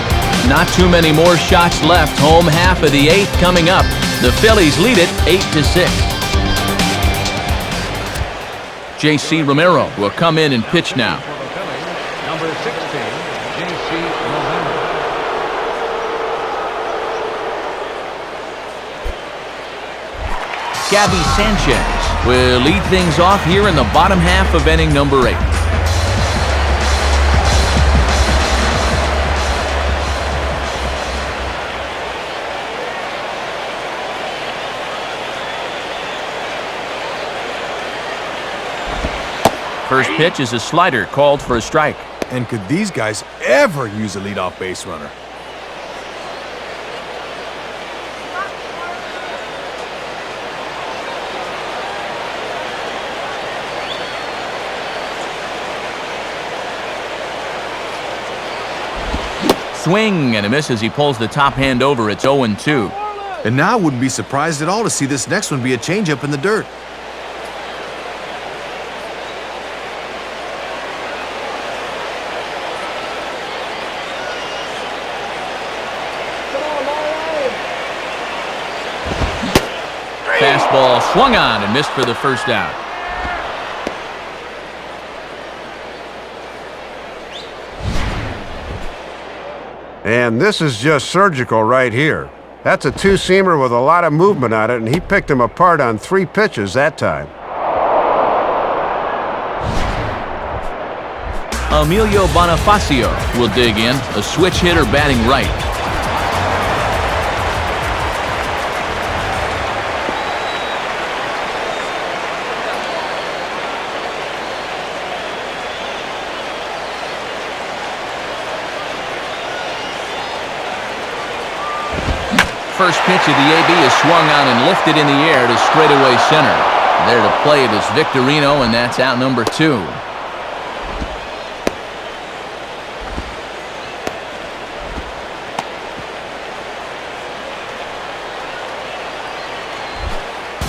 Not too many more shots left. Home half of the 8th coming up. The Phillies lead it 8-6. J.C. Romero will come in and pitch now. For the Phillies, number 16, J.C. Romero. Gabby Sanchez will lead things off here in the bottom half of inning number 8. First pitch is a slider called for a strike. And could these guys ever use a leadoff base runner? Swing and a miss as he pulls the top hand over. It's 0-2. And now I wouldn't be surprised at all to see this next one be a changeup in the dirt. Fastball swung on and missed for the first out. And this is just surgical right here. That's a two-seamer with a lot of movement on it, and he picked him apart on 3 pitches that time. Emilio Bonifacio will dig in, a switch hitter batting right. First pitch of the AB is swung on and lifted in the air to straightaway center. There to play it is Victorino, and that's out number 2.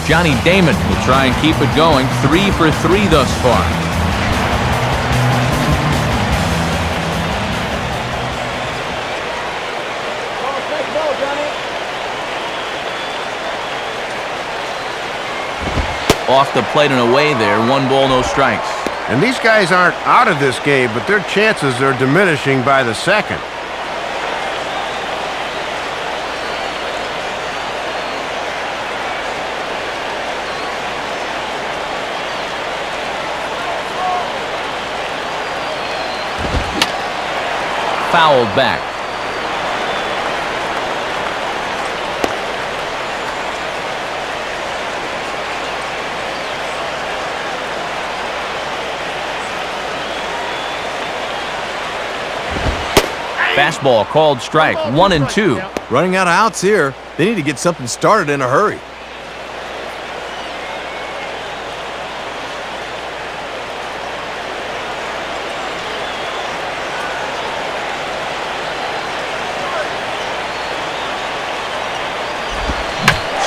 Johnny Damon will try and keep it going. 3 for 3 thus far. Off the plate and away there. 1 ball, no strikes. And these guys aren't out of this game, but their chances are diminishing by the second. Fouled back. Fastball called strike. 1-2. Running out of outs here. They need to get something started in a hurry.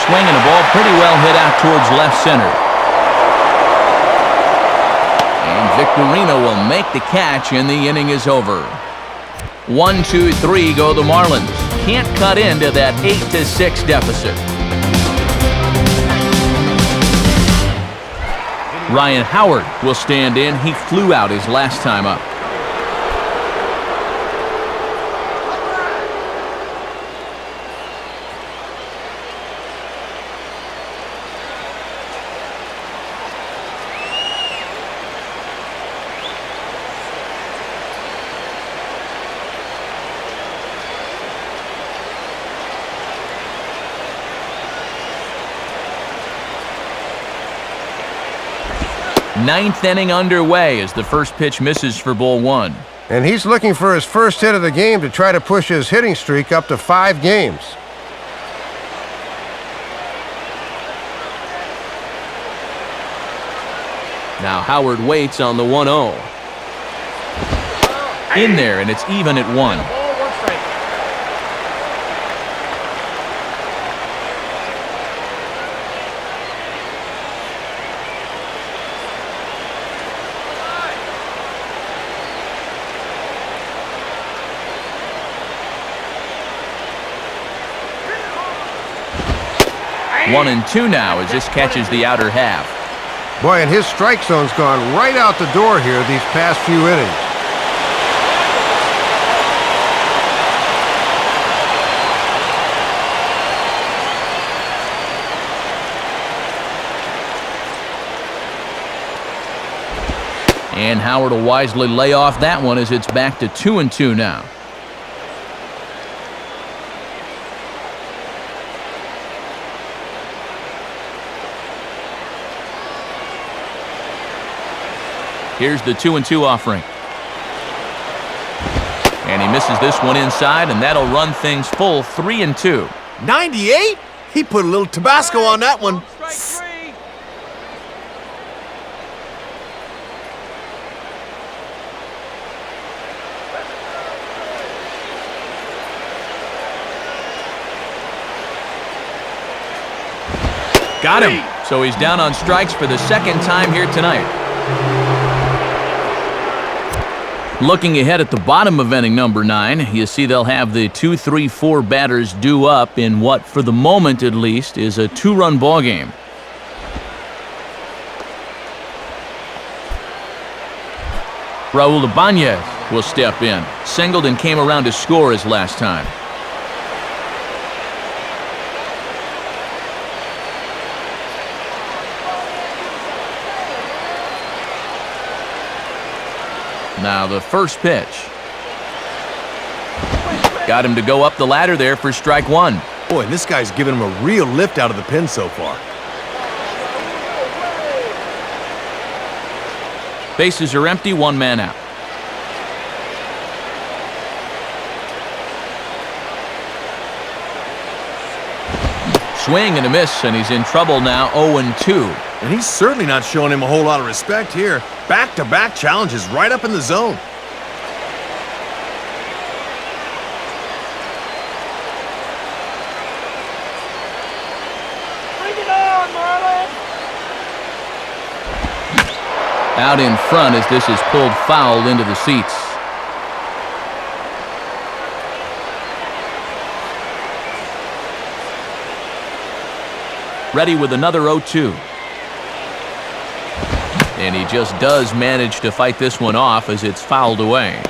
Swing and a ball pretty well hit out towards left center. And Victorino will make the catch, and the inning is over. 1, 2, 3 go the Marlins. Can't cut into that 8-6 deficit. Ryan Howard will stand in. He flew out his last time up. Ninth inning underway as the first pitch misses for ball one. And he's looking for his first hit of the game to try to push his hitting streak up to 5 games. Now Howard waits on the 1-0. In there, and it's even at 1. One and two now as this catches the outer half. Boy, and his strike zone's gone right out the door here these past few innings. And Howard will wisely lay off that one as it's back to 2-2 now. Here's the 2-2 offering. And he misses this one inside, and that'll run things full 3-2. 98? He put a little Tabasco on that one. Got him. So he's down on strikes for the second time here tonight. Looking ahead at the bottom of inning number 9, you see they'll have the 2, 3, 4 batters due up in what, for the moment at least, is a 2-run ball game. Raul Ibanez will step in. Singled and came around to score his last time. Now the first pitch. Got him to go up the ladder there for strike one. Boy, this guy's giving him a real lift out of the pen so far. Bases are empty, 1 man out. Swing and a miss, and he's in trouble now, 0-2. And he's certainly not showing him a whole lot of respect here. Back-to-back challenges right up in the zone. Bring it on, Marlins! Out in front as this is pulled foul into the seats. Ready with another 0-2. And he just does manage to fight this one off as it's fouled away.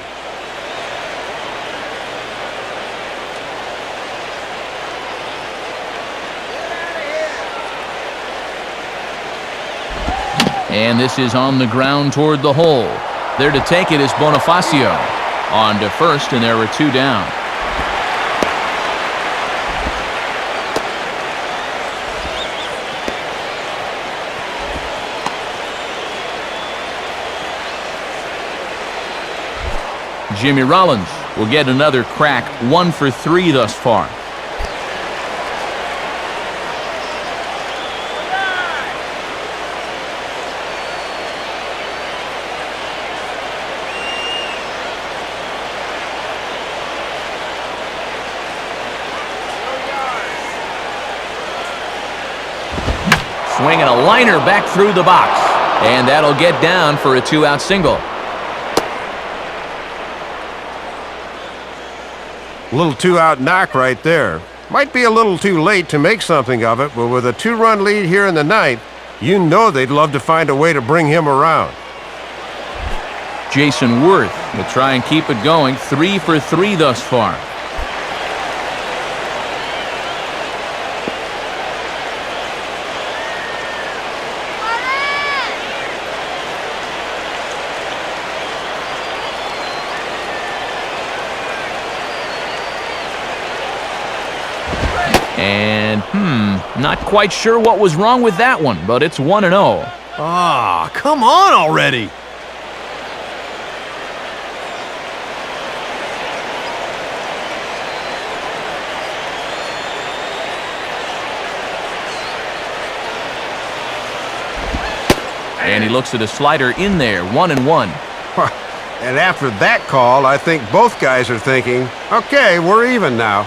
And this is on the ground toward the hole. There to take it is Bonifacio. On to first, and there are 2 down. Jimmy Rollins will get another crack, 1 for 3 thus far. Swinging a liner back through the box. And that'll get down for a 2-out single. A little 2-out knock right there. Might be a little too late to make something of it, but with a 2-run lead here in the 9th, you know they'd love to find a way to bring him around. Jason Worth will try and keep it going, 3 for 3 thus far. And, not quite sure what was wrong with that one, but it's 1-0. Ah, come on already. And he looks at a slider in there, 1-1. And after that call, I think both guys are thinking, okay, we're even now.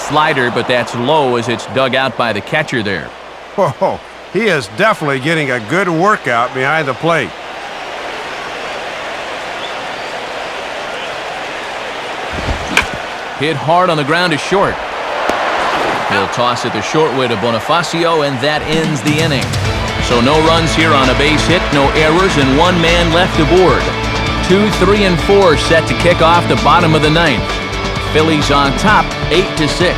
Slider, but that's low as it's dug out by the catcher there. Whoa, he is definitely getting a good workout behind the plate. Hit hard on the ground to short. He'll toss it the short way to Bonifacio, and that ends the inning. So no runs here on a base hit, no errors, and one man left aboard. 2, 3, and 4 set to kick off the bottom of the ninth. Phillies on top, 8-6.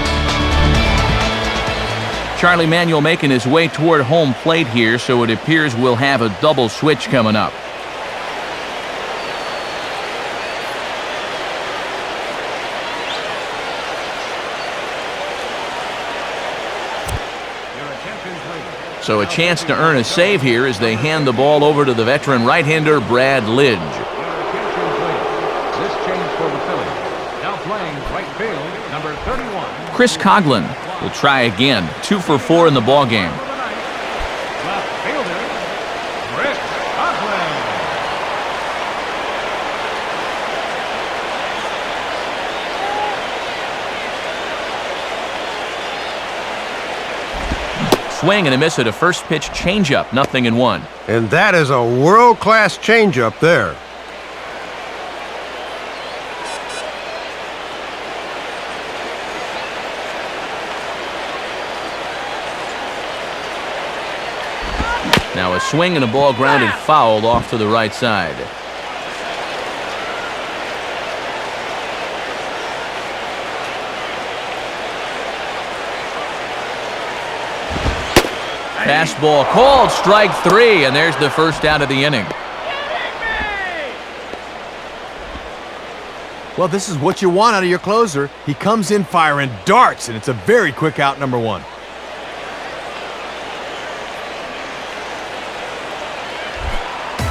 Charlie Manuel making his way toward home plate here, so it appears we'll have a double switch coming up. So a chance to earn a save here as they hand the ball over to the veteran right-hander Brad Lidge. This change for the Phillies. Now playing right field, number 31. Chris Coughlin will try again, 2 for 4 in the ballgame. Left fielder, Chris Coughlin. Swing and a miss at a first pitch changeup, 0-1. And that is a world-class changeup there. Now a swing and a ball grounded foul off to the right side. Fastball called, strike 3, and there's the first out of the inning. Well, this is what you want out of your closer. He comes in firing darts, and it's a very quick out, number 1.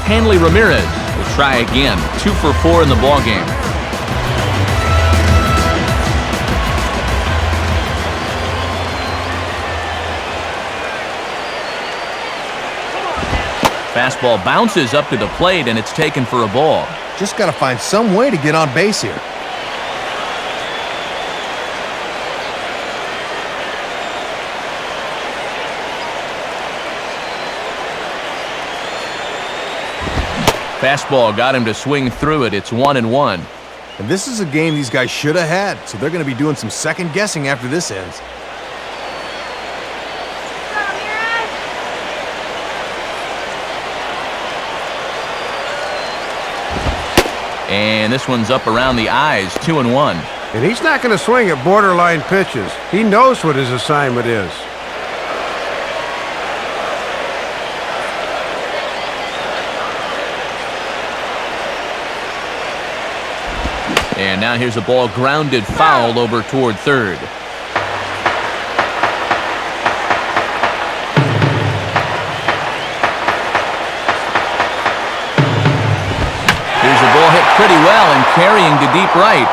Hanley Ramirez will try again, 2 for 4 in the ballgame. Fastball bounces up to the plate, and it's taken for a ball. Just got to find some way to get on base here. Fastball got him to swing through it. It's 1-1. And this is a game these guys should have had, so they're going to be doing some second guessing after this ends. And this one's up around the eyes, 2-1. And he's not going to swing at borderline pitches. He knows what his assignment is. And now here's a ball grounded foul over toward third. Here's a ball hit pretty well and carrying to deep right.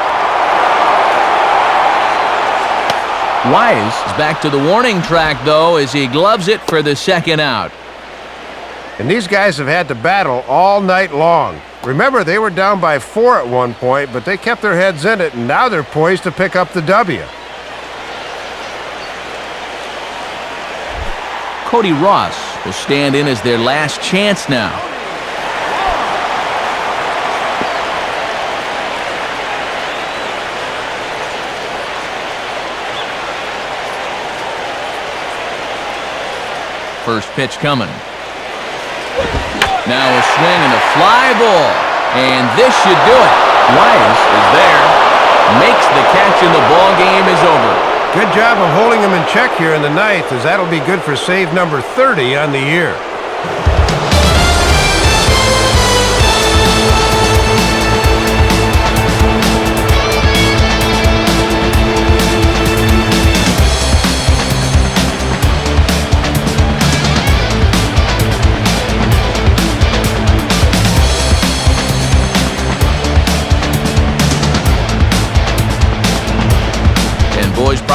Wise is back to the warning track, though, as he gloves it for the second out. And these guys have had to battle all night long. Remember, they were down by 4 at one point, but they kept their heads in it, and now they're poised to pick up the W. Cody Ross will stand in as their last chance now. First pitch coming. Now a swing and a fly ball. And this should do it. Wise is there. Makes the catch and the ball game is over. Good job of holding him in check here in the ninth, as that'll be good for save number 30 on the year.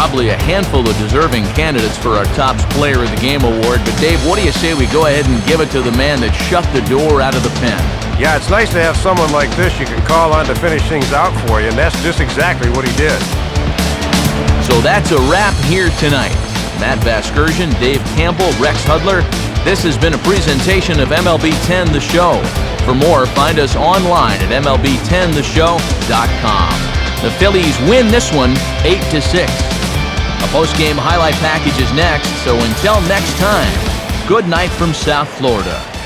probably a handful of deserving candidates for our Tops Player of the Game award, but Dave, what do you say we go ahead and give it to the man that shut the door out of the pen? Yeah, it's nice to have someone like this you can call on to finish things out for you, and that's just exactly what he did. So that's a wrap here tonight. Matt Vasgersian, Dave Campbell, Rex Hudler. This has been a presentation of MLB 10 The Show. For more, find us online at MLB10theshow.com. The Phillies win this one 8-6. A post-game highlight package is next, so until next time, good night from South Florida.